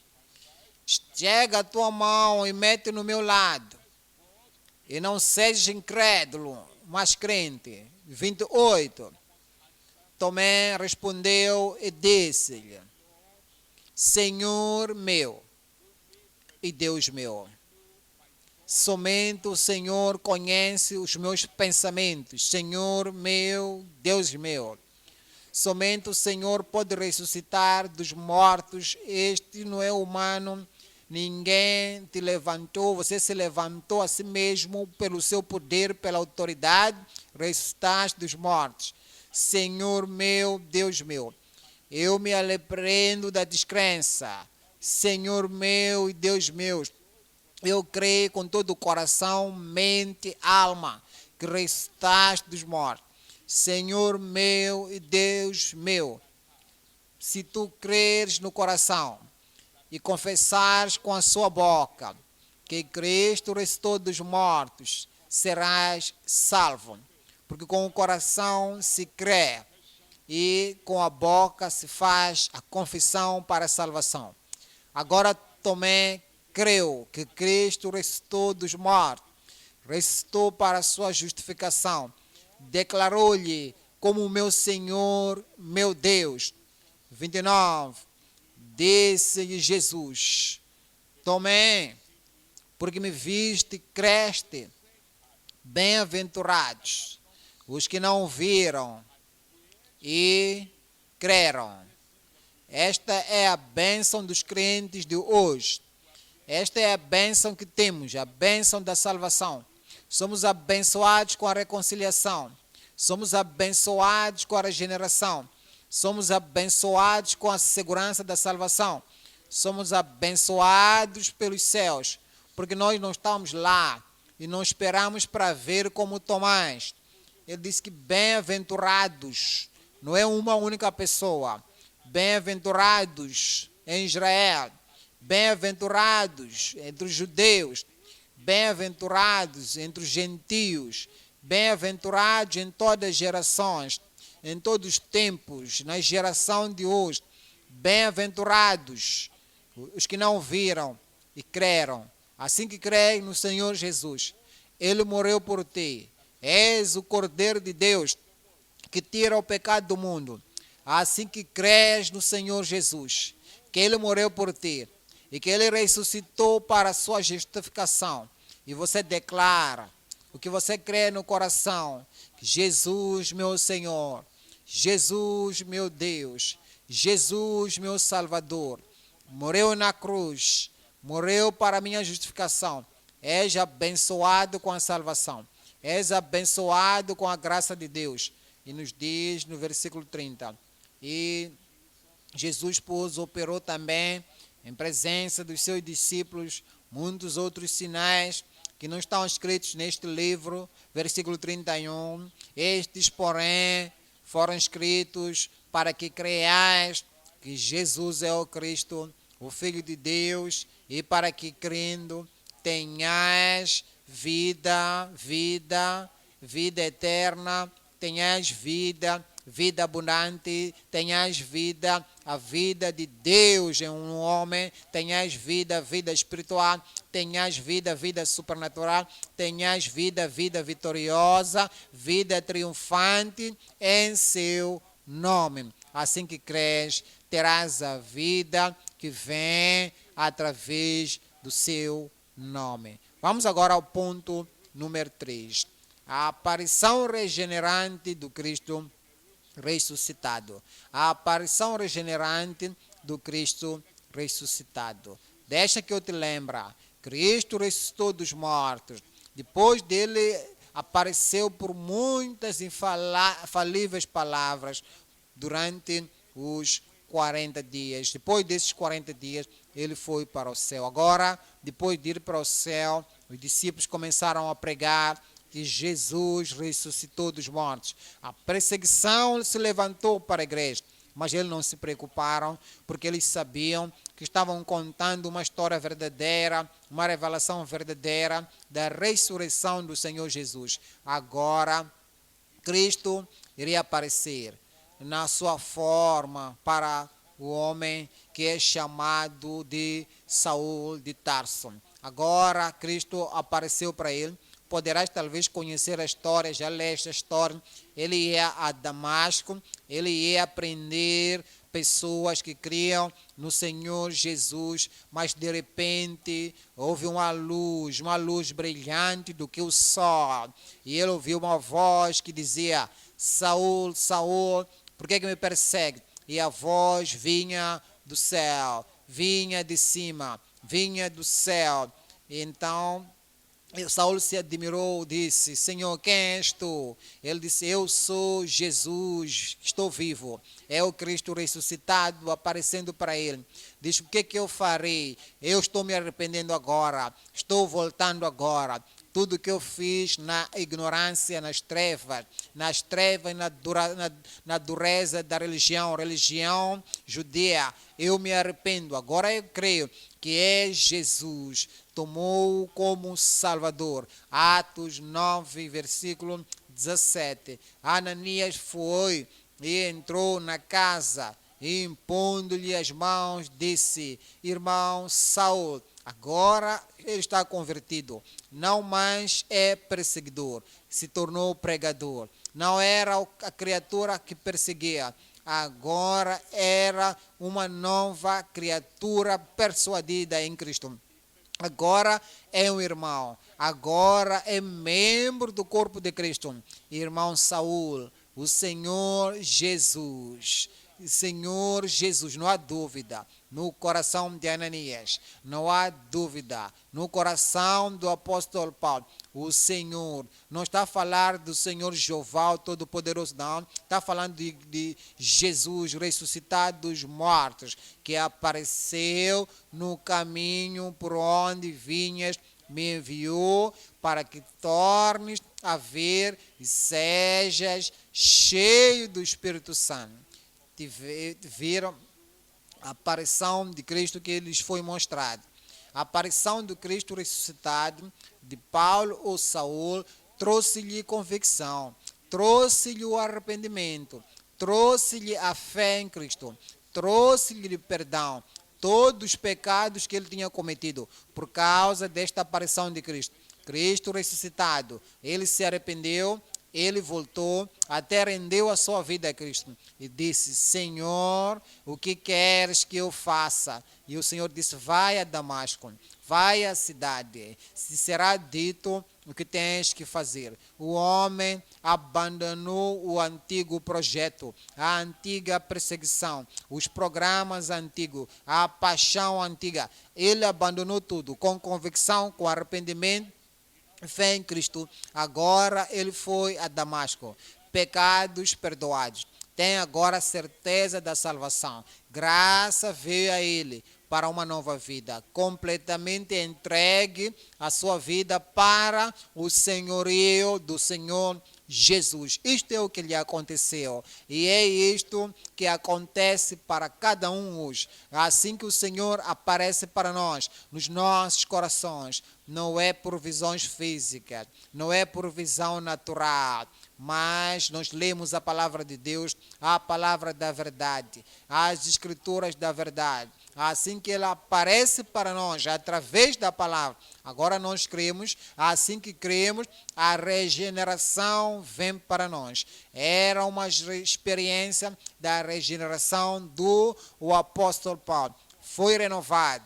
Chega a tua mão e mete no meu lado. E não sejas incrédulo, mas crente. 28. Tomé respondeu e disse-lhe, Senhor meu e Deus meu. Somente o Senhor conhece os meus pensamentos. Senhor meu, Deus meu. Somente o Senhor pode ressuscitar dos mortos. Este não é humano. Ninguém te levantou. Você se levantou a si mesmo pelo seu poder, pela autoridade. Ressuscitaste dos mortos. Senhor meu, Deus meu. Eu me aleprendo da descrença. Senhor meu e Deus meu. Eu creio com todo o coração, mente, alma, que ressuscitaste dos mortos. Senhor meu e Deus meu, se tu creres no coração e confessares com a sua boca que Cristo ressuscitou dos mortos, serás salvo. Porque com o coração se crê e com a boca se faz a confissão para a salvação. Agora Tomé creu que Cristo ressuscitou dos mortos, ressuscitou para a sua justificação. Declarou-lhe como meu Senhor, meu Deus. 29. Disse-lhe Jesus: Tomé, porque me viste, creste. Bem-aventurados os que não viram e creram. Esta é a bênção dos crentes de hoje. Esta é a bênção que temos, a bênção da salvação. Somos abençoados com a reconciliação. Somos abençoados com a regeneração. Somos abençoados com a segurança da salvação. Somos abençoados pelos céus, porque nós não estamos lá e não esperamos para ver como Tomás. Ele disse que bem-aventurados, não é uma única pessoa. Bem-aventurados em Israel. Bem-aventurados entre os judeus, bem-aventurados entre os gentios, bem-aventurados em todas as gerações, em todos os tempos, na geração de hoje, bem-aventurados os que não viram e creram. Assim que creem no Senhor Jesus, Ele morreu por ti. És o Cordeiro de Deus que tira o pecado do mundo. Assim que crês no Senhor Jesus, que Ele morreu por ti, e que Ele ressuscitou para a sua justificação. E você declara o que você crê no coração. Jesus, meu Senhor. Jesus, meu Deus. Jesus, meu Salvador. Morreu na cruz. Morreu para a minha justificação. És abençoado com a salvação. És abençoado com a graça de Deus. E nos diz no versículo 30. E Jesus, pois, operou também em presença dos seus discípulos, muitos outros sinais que não estão escritos neste livro, versículo 31. Estes, porém, foram escritos para que creiais que Jesus é o Cristo, o Filho de Deus, e para que, crendo, tenhais vida eterna, tenhais vida abundante, tenhas vida, a vida de Deus em um homem, tenhas vida espiritual, tenhas vida supernatural, tenhas vida vitoriosa, vida triunfante em seu nome. Assim que crês, terás a vida que vem através do seu nome. Vamos agora ao ponto número 3. A aparição regenerante do Cristo ressuscitado. A aparição regenerante do Cristo ressuscitado. Deixa que eu te lembre. Cristo ressuscitou dos mortos. Depois dele apareceu por muitas infalíveis palavras durante os 40 dias. Depois desses 40 dias, ele foi para o céu. Agora, depois de ir para o céu, os discípulos começaram a pregar que Jesus ressuscitou dos mortos. A perseguição se levantou para a igreja, mas eles não se preocuparam, porque eles sabiam que estavam contando uma história verdadeira, uma revelação verdadeira da ressurreição do Senhor Jesus. Agora, Cristo iria aparecer na sua forma para o homem que é chamado de Saul de Tarso. Agora, Cristo apareceu para ele poderás talvez conhecer a história, já leste a história. Ele ia a Damasco, ele ia aprender pessoas que criam no Senhor Jesus, mas de repente houve uma luz brilhante do que o sol, e ele ouviu uma voz que dizia: Saul, Saul, por que me persegue? E a voz vinha do céu, vinha de cima, vinha do céu. E então Saul se admirou, disse: Senhor, quem és tu? Ele disse: eu sou Jesus, estou vivo. É o Cristo ressuscitado aparecendo para ele. Diz: o que eu farei? Eu estou me arrependendo agora, estou voltando agora. Tudo que eu fiz na ignorância, nas trevas e na dureza da religião judia, eu me arrependo. Agora eu creio que é Jesus, tomou como Salvador. Atos 9, versículo 17. Ananias foi e entrou na casa, e impondo-lhe as mãos, disse: irmão Saul, agora ele está convertido, não mais é perseguidor, se tornou pregador. Não era a criatura que perseguia, agora era uma nova criatura persuadida em Cristo. Agora é um irmão, agora é membro do corpo de Cristo. Irmão Saul, o Senhor Jesus, não há dúvida no coração de Ananias, não há dúvida no coração do apóstolo Paulo. O Senhor, não está a falar do Senhor Jeová, o Todo-Poderoso, não. Está falando de Jesus ressuscitado dos mortos, que apareceu no caminho por onde vinhas, me enviou para que tornes a ver e sejas cheio do Espírito Santo. Viram a aparição de Cristo que lhes foi mostrada. A aparição do Cristo ressuscitado de Paulo ou Saul trouxe-lhe convicção, trouxe-lhe o arrependimento, trouxe-lhe a fé em Cristo, trouxe-lhe perdão, todos os pecados que ele tinha cometido por causa desta aparição de Cristo. Cristo ressuscitado, ele se arrependeu, ele voltou, até rendeu a sua vida a Cristo e disse: Senhor, o que queres que eu faça? E o Senhor disse: vai a Damasco, vai à cidade, se será dito o que tens que fazer. O homem abandonou o antigo projeto, a antiga perseguição, os programas antigos, a paixão antiga. Ele abandonou tudo com convicção, com arrependimento, fé em Cristo. Agora ele foi a Damasco, pecados perdoados, tem agora certeza da salvação. Graça veio a ele para uma nova vida, completamente entregue a sua vida para o senhorio do Senhor Jesus. Isto é o que lhe aconteceu e é isto que acontece para cada um hoje. Assim que o Senhor aparece para nós, nos nossos corações, não é por visões físicas, não é por visão natural, mas nós lemos a palavra de Deus, a palavra da verdade, as escrituras da verdade. Assim que ela aparece para nós, através da palavra, agora nós cremos, assim que cremos, a regeneração vem para nós. Era uma experiência da regeneração do apóstolo Paulo. Foi renovado,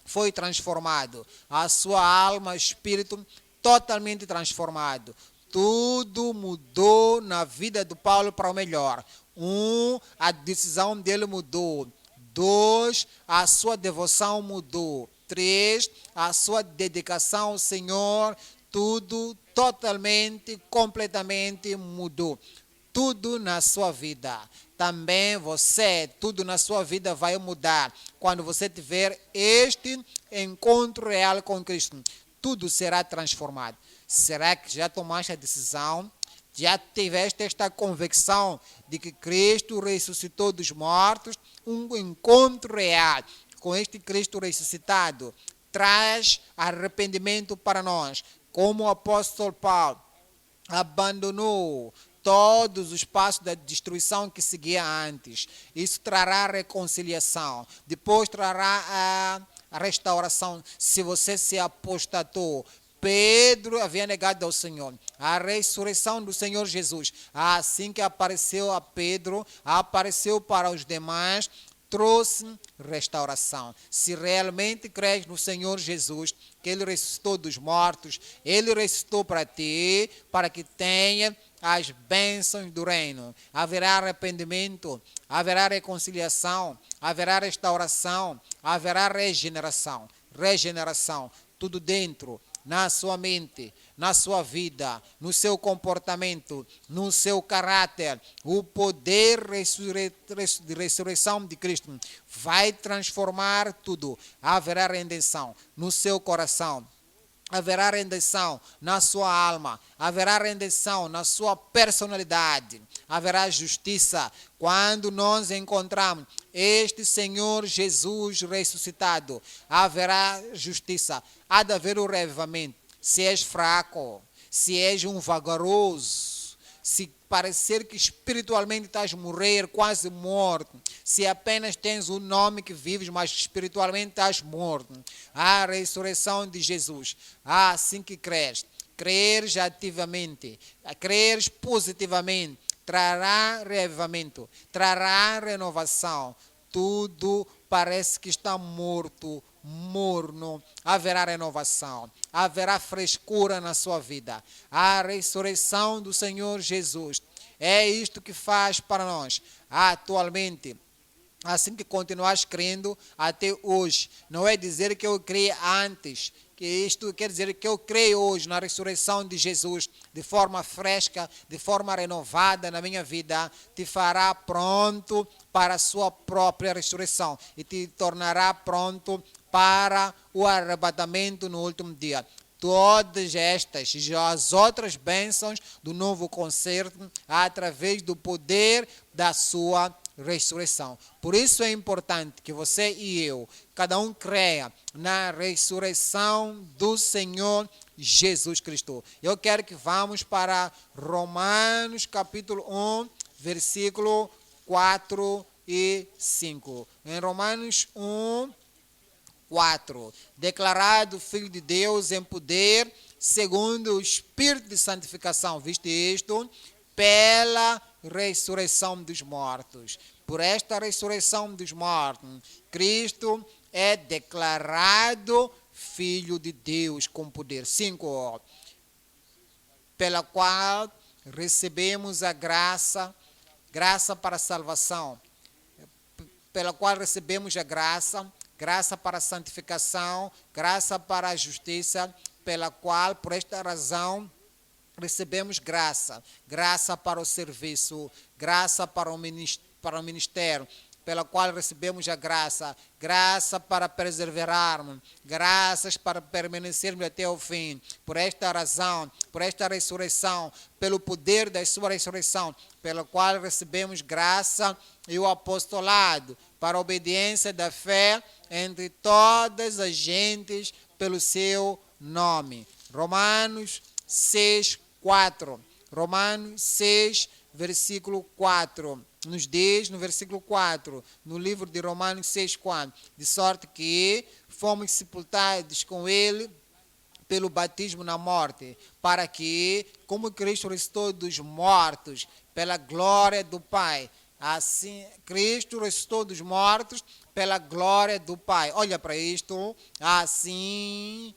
foi transformado, a sua alma, espírito, totalmente transformado. Tudo mudou na vida do Paulo para o melhor. A decisão dele mudou. 2, a sua devoção mudou. 3, a sua dedicação ao Senhor, tudo totalmente, completamente mudou. Tudo na sua vida. Também você, tudo na sua vida vai mudar. Quando você tiver este encontro real com Cristo, tudo será transformado. Será que já tomaste a decisão? Já tiveste esta convicção de que Cristo ressuscitou dos mortos? Um encontro real com este Cristo ressuscitado traz arrependimento para nós. Como o apóstolo Paulo abandonou todos os passos da destruição que seguia antes. Isso trará reconciliação. Depois trará a restauração. Se você se apostatou, Pedro havia negado ao Senhor. A ressurreição do Senhor Jesus, assim que apareceu a Pedro, apareceu para os demais, trouxe restauração. Se realmente crês no Senhor Jesus, que Ele ressuscitou dos mortos, Ele ressuscitou para ti, para que tenha as bênçãos do reino. Haverá arrependimento, haverá reconciliação, haverá restauração, haverá regeneração. Regeneração, tudo dentro, na sua mente, na sua vida, no seu comportamento, no seu caráter. O poder de ressurreição de Cristo vai transformar tudo. Haverá redenção no seu coração. Haverá redenção na sua alma, haverá redenção na sua personalidade, haverá justiça. Quando nós encontramos este Senhor Jesus ressuscitado, haverá justiça. Há de haver o reavivamento. Se és fraco, se és um vagaroso, se parecer que espiritualmente estás a morrer, quase morto, se apenas tens um nome que vives, mas espiritualmente estás morto, a ressurreição de Jesus, assim que creres ativamente, creres positivamente, trará reavivamento, trará renovação. Tudo parece que está morto, morno, haverá renovação, haverá frescura na sua vida. A ressurreição do Senhor Jesus é isto que faz para nós atualmente. Assim que continuares crendo até hoje, não é dizer que eu criei antes, que isto quer dizer que eu creio hoje na ressurreição de Jesus de forma fresca, de forma renovada na minha vida, te fará pronto para a sua própria ressurreição e te tornará pronto para o arrebatamento no último dia. Todas estas e as outras bênçãos do novo concerto através do poder da sua ressurreição. Por isso é importante que você e eu, cada um creia na ressurreição do Senhor Jesus Cristo. Eu quero que vamos para Romanos capítulo 1, versículo 4 e 5. Em Romanos 1, 4. Declarado Filho de Deus em poder, segundo o Espírito de santificação. Viste isto? Pela ressurreição dos mortos. Por esta ressurreição dos mortos, Cristo é declarado Filho de Deus com poder. 5. Pela qual recebemos a graça para a salvação. Pela qual recebemos a graça para a santificação, graça para a justiça, pela qual, por esta razão, recebemos graça para o serviço, graça para o ministério, pela qual recebemos a graça para perseverarmos, graças para permanecermos até o fim. Por esta razão, por esta ressurreição, pelo poder da sua ressurreição, pela qual recebemos graça e o apostolado para a obediência da fé entre todas as gentes pelo seu nome. Romanos 6, 4. Romanos 6, versículo 4. Nos diz, no versículo 4, no livro de Romanos 6, 4, de sorte que fomos sepultados com ele pelo batismo na morte, para que, como Cristo ressuscitou dos mortos, pela glória do Pai, assim, Cristo ressuscitou dos mortos pela glória do Pai. Olha para isto. Assim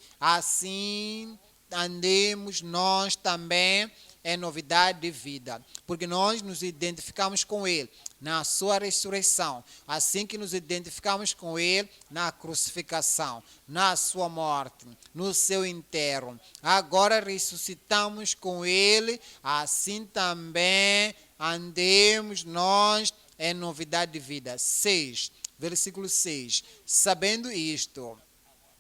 andemos nós também em novidade de vida, porque nós nos identificamos com Ele na sua ressurreição, assim que nos identificamos com Ele na crucificação, na sua morte, no seu enterro. Agora ressuscitamos com Ele, assim também andemos nós em novidade de vida. 6, versículo 6. Sabendo isto,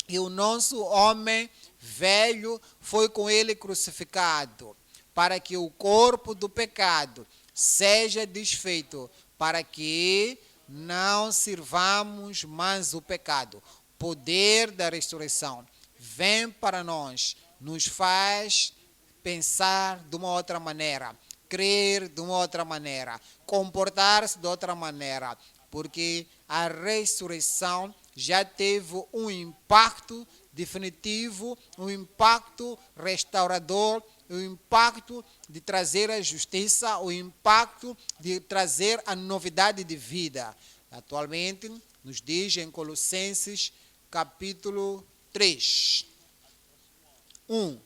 e o nosso homem velho foi com ele crucificado, para que o corpo do pecado seja desfeito, para que não sirvamos mais o pecado. Poder da ressurreição vem para nós, nos faz pensar de uma outra maneira, crer de uma outra maneira, comportar-se de outra maneira, porque a ressurreição já teve um impacto definitivo, um impacto restaurador, o impacto de trazer a justiça, o impacto de trazer a novidade de vida. Atualmente, nos diz em Colossenses, capítulo 3. 1.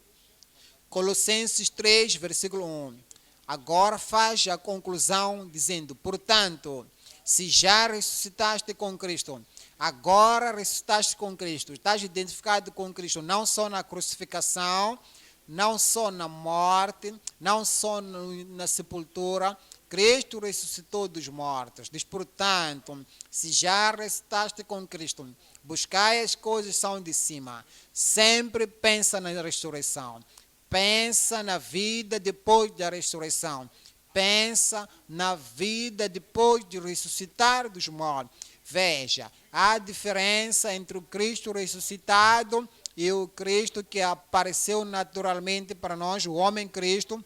Colossenses 3, versículo 1. Agora faz a conclusão dizendo, portanto, se já ressuscitaste com Cristo, agora ressuscitaste com Cristo, estás identificado com Cristo, não só na crucificação, não só na morte, não só na sepultura, Cristo ressuscitou dos mortos. Diz, portanto, se já ressuscitaste com Cristo, buscai as coisas que são de cima. Sempre pensa na ressurreição. Pensa na vida depois da ressurreição. Pensa na vida depois de ressuscitar dos mortos. Veja, há diferença entre o Cristo ressuscitado e o Cristo que apareceu naturalmente para nós, o homem Cristo,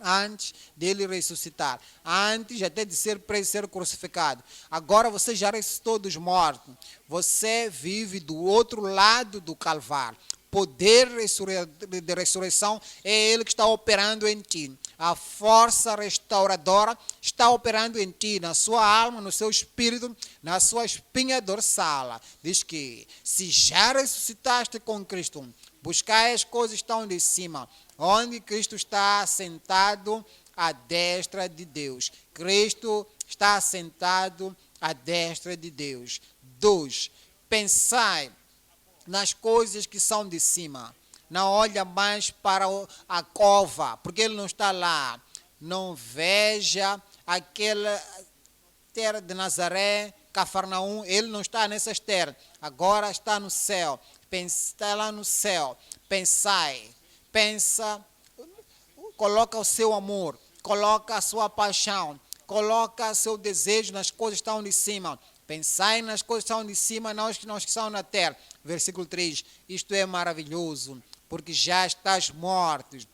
antes dele ressuscitar, antes até de ser preso, ser crucificado. Agora você já ressuscitou dos mortos, você vive do outro lado do Calvário. Poder de ressurreição é Ele que está operando em ti. A força restauradora está operando em ti, na sua alma, no seu espírito, na sua espinha dorsal. Diz que se já ressuscitaste com Cristo, buscai as coisas que estão de cima, onde Cristo está sentado à destra de Deus. Cristo está sentado à destra de Deus. 2. Pensai nas coisas que são de cima. Não olha mais para a cova, porque Ele não está lá. Não veja aquela terra de Nazaré, Cafarnaum, Ele não está nessas terras. Agora está no céu. Está lá no céu. Pensai. Pensa, coloca o seu amor, coloca a sua paixão, coloca o seu desejo nas coisas que estão de cima. Pensai nas coisas que estão de cima, não as que estão na terra. Versículo 3. Isto é maravilhoso, porque já estás mortos.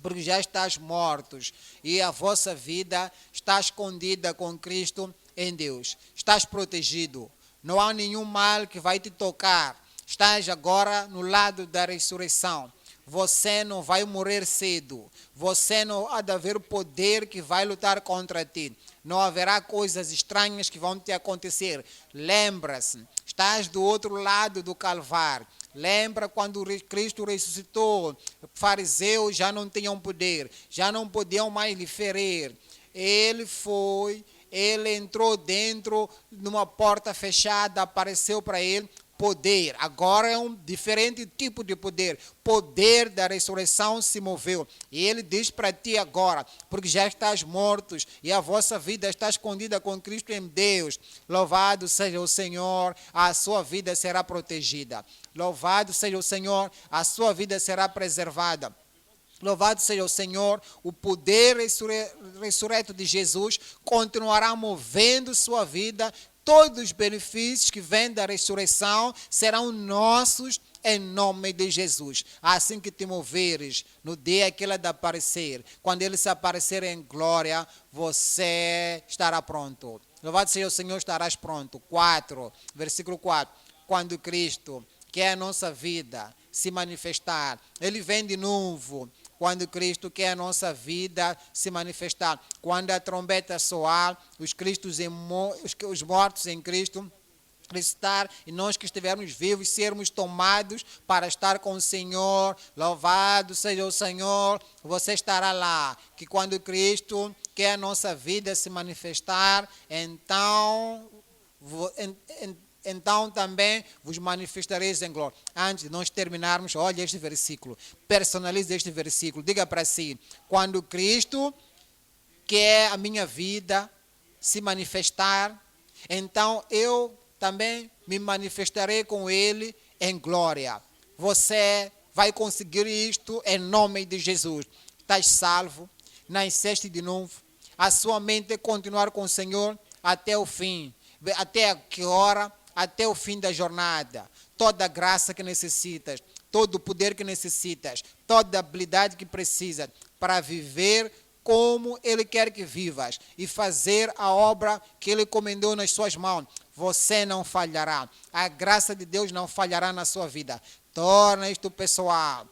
Porque já estás mortos e a vossa vida está escondida com Cristo em Deus. Estás protegido. Não há nenhum mal que vai te tocar. Estás agora no lado da ressurreição. Você não vai morrer cedo. Você não há de haver poder que vai lutar contra ti. Não haverá coisas estranhas que vão te acontecer. Lembra-se, estás do outro lado do Calvário. Lembra quando Cristo ressuscitou, fariseus já não tinham poder, já não podiam mais lhe ferir. Ele entrou dentro de uma porta fechada, apareceu para ele. Poder, agora é um diferente tipo de poder. Poder da ressurreição se moveu. E Ele diz para ti agora, porque já estás mortos e a vossa vida está escondida com Cristo em Deus. Louvado seja o Senhor, a sua vida será protegida. Louvado seja o Senhor, a sua vida será preservada. Louvado seja o Senhor, o poder ressurreto de Jesus continuará movendo sua vida. Todos os benefícios que vêm da ressurreição serão nossos em nome de Jesus. Assim que te moveres no dia que Ele há de aparecer, quando Ele se aparecer em glória, você estará pronto. Louvado seja o Senhor, estarás pronto. 4, versículo 4. Quando Cristo, que é a nossa vida, se manifestar, Ele vem de novo. Quando Cristo, que é a nossa vida, se manifestar. Quando a trombeta soar, os mortos em Cristo ressuscitar e nós que estivermos vivos sermos tomados para estar com o Senhor. Louvado seja o Senhor, você estará lá. Que quando Cristo, que é a nossa vida, se manifestar, então também vos manifestareis em glória. Antes de nós terminarmos, olha este versículo. Personalize este versículo. Diga para si, quando Cristo, que é a minha vida, se manifestar, então eu também me manifestarei com Ele em glória. Você vai conseguir isto em nome de Jesus. Estás salvo, nasceste de novo. A sua mente é continuar com o Senhor até o fim. Até que hora? Até o fim da jornada. Toda a graça que necessitas, todo o poder que necessitas, toda a habilidade que precisas para viver como Ele quer que vivas e fazer a obra que Ele encomendou nas suas mãos. você não falhará. A graça de Deus não falhará na sua vida. Torna isto pessoal.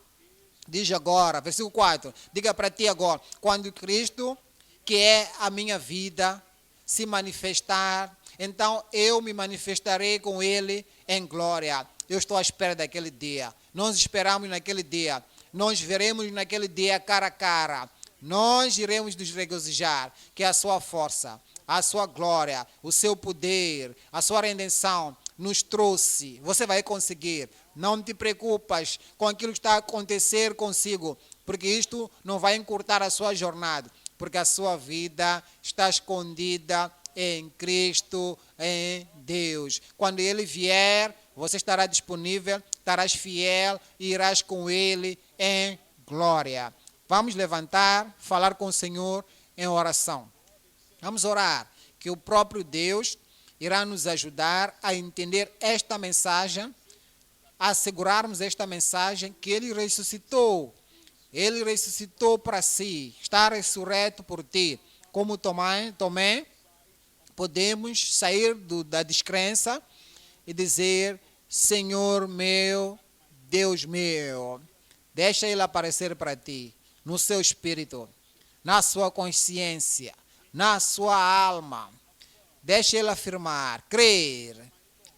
Diz agora, versículo 4. Diga para ti agora, quando Cristo, que é a minha vida, se manifestar, então eu me manifestarei com Ele em glória. Eu estou à espera daquele dia. Nós esperamos naquele dia. Nós veremos naquele dia cara a cara. Nós iremos nos regozijar, que a sua força, a sua glória, o seu poder, a sua redenção nos trouxe. Você vai conseguir. Não te preocupas com aquilo que está a acontecer consigo, porque isto não vai encurtar a sua jornada, porque a sua vida está escondida em Cristo, em Deus. Quando Ele vier, você estará disponível, estarás fiel e irás com Ele em glória. Vamos levantar, falar com o Senhor em oração. Vamos orar, que o próprio Deus irá nos ajudar a entender esta mensagem, a assegurarmos esta mensagem que Ele ressuscitou. Ele ressuscitou para si, está ressurreto por ti. Como Tomé, podemos sair da descrença e dizer: Senhor meu, Deus meu. Deixa Ele aparecer para ti, no seu espírito, na sua consciência, na sua alma. Deixa Ele afirmar, crer.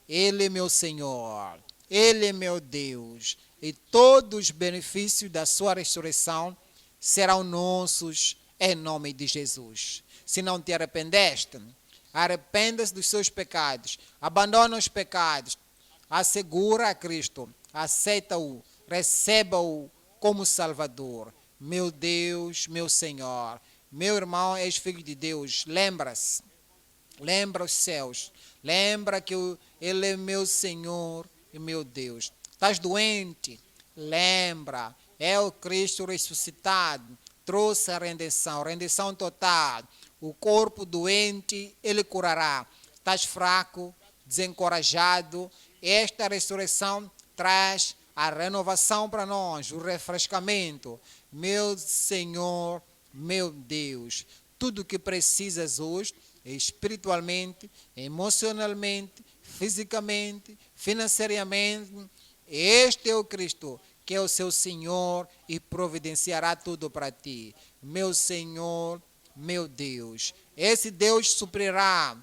Ele é meu Senhor, Ele é meu Deus. E todos os benefícios da sua ressurreição serão nossos em nome de Jesus. Se não te arrependeste, arrependa-se dos seus pecados, abandona os pecados, assegura a Cristo, aceita-o, receba-o como Salvador. Meu Deus, meu Senhor, meu irmão, és filho de Deus, lembra-se, lembra os céus, lembra que Ele é meu Senhor e meu Deus. Estás doente? Lembra, é o Cristo ressuscitado, trouxe a redenção total. O corpo doente, Ele curará. Estás fraco, desencorajado, esta ressurreição traz a renovação para nós, o refrescamento. Meu Senhor, meu Deus, tudo o que precisas hoje, espiritualmente, emocionalmente, fisicamente, financeiramente, este é o Cristo, que é o seu Senhor e providenciará tudo para ti. Meu Senhor, meu Deus, esse Deus suprirá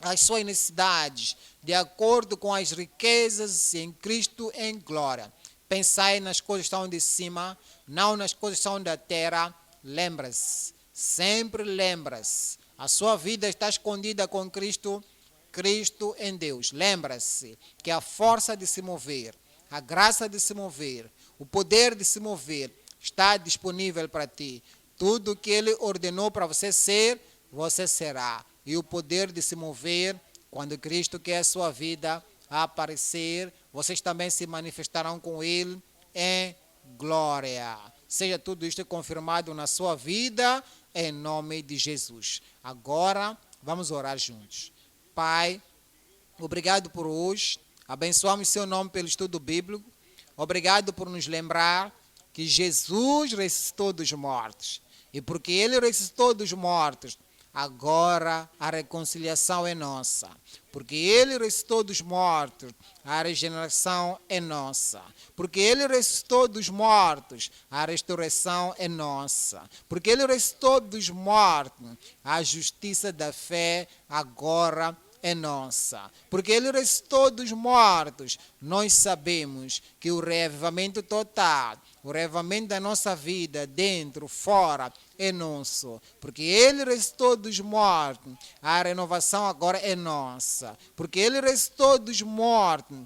as suas necessidades de acordo com as riquezas em Cristo em glória. Pensai nas coisas que estão de cima, não nas coisas que estão da terra. Lembra-se, sempre lembra-se. A sua vida está escondida com Cristo, Cristo em Deus. Lembra-se que a força de se mover, a graça de se mover, o poder de se mover está disponível para ti. Tudo que Ele ordenou para você ser, você será. E o poder de se mover, quando Cristo, que é a sua vida, aparecer, vocês também se manifestarão com Ele em glória. Seja tudo isto confirmado na sua vida, em nome de Jesus. Agora, vamos orar juntos. Pai, obrigado por hoje. Abençoamos seu nome pelo estudo bíblico. Obrigado por nos lembrar que Jesus ressuscitou dos mortos. E porque Ele ressuscitou dos mortos, agora a reconciliação é nossa. Porque Ele ressuscitou dos mortos, a regeneração é nossa. Porque Ele ressuscitou dos mortos, a restauração é nossa. Porque Ele ressuscitou dos mortos, a justiça da fé agora é nossa. Porque Ele ressuscitou dos mortos, nós sabemos que o reavivamento total, o reavivamento da nossa vida, dentro, fora, é nosso. Porque Ele ressuscitou dos mortos, a renovação agora é nossa. Porque Ele ressuscitou dos mortos,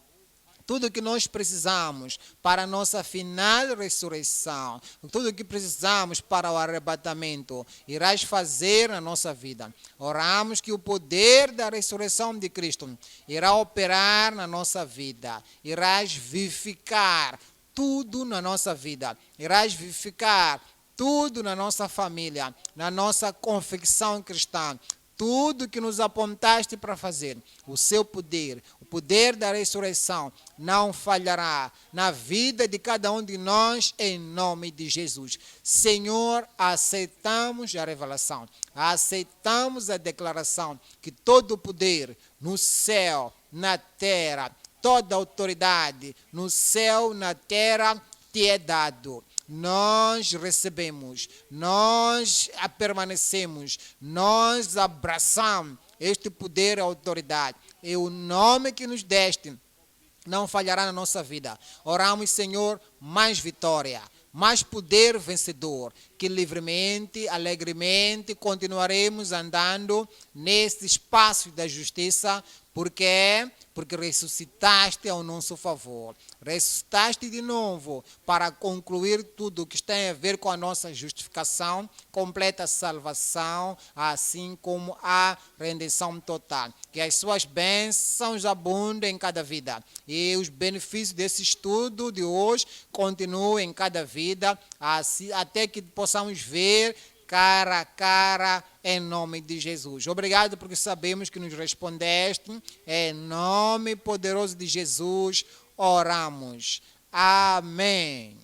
tudo o que nós precisamos para a nossa final ressurreição, tudo o que precisamos para o arrebatamento, irás fazer na nossa vida. Oramos que o poder da ressurreição de Cristo irá operar na nossa vida, irás vivificar tudo na nossa vida, irás vivificar tudo na nossa família, na nossa confecção cristã. tudo que nos apontaste para fazer, o seu poder, o poder da ressurreição, não falhará na vida de cada um de nós, em nome de Jesus. Senhor, aceitamos a revelação, aceitamos a declaração que todo o poder no céu, na terra, toda autoridade no céu, na terra, te é dado. Nós recebemos, nós permanecemos, nós abraçamos este poder e autoridade. E o nome que nos deste não falhará na nossa vida. Oramos, Senhor, mais vitória, mais poder vencedor, que livremente, alegremente continuaremos andando nesse espaço da justiça, porque ressuscitaste ao nosso favor. Ressuscitaste de novo para concluir tudo o que tem a ver com a nossa justificação, completa salvação, assim como a redenção total. Que as suas bênçãos abundem em cada vida. E os benefícios desse estudo de hoje continuem em cada vida, assim, até que possamos ver cara a cara, em nome de Jesus. Obrigado porque sabemos que nos respondeste. Em nome poderoso de Jesus, oramos. Amém.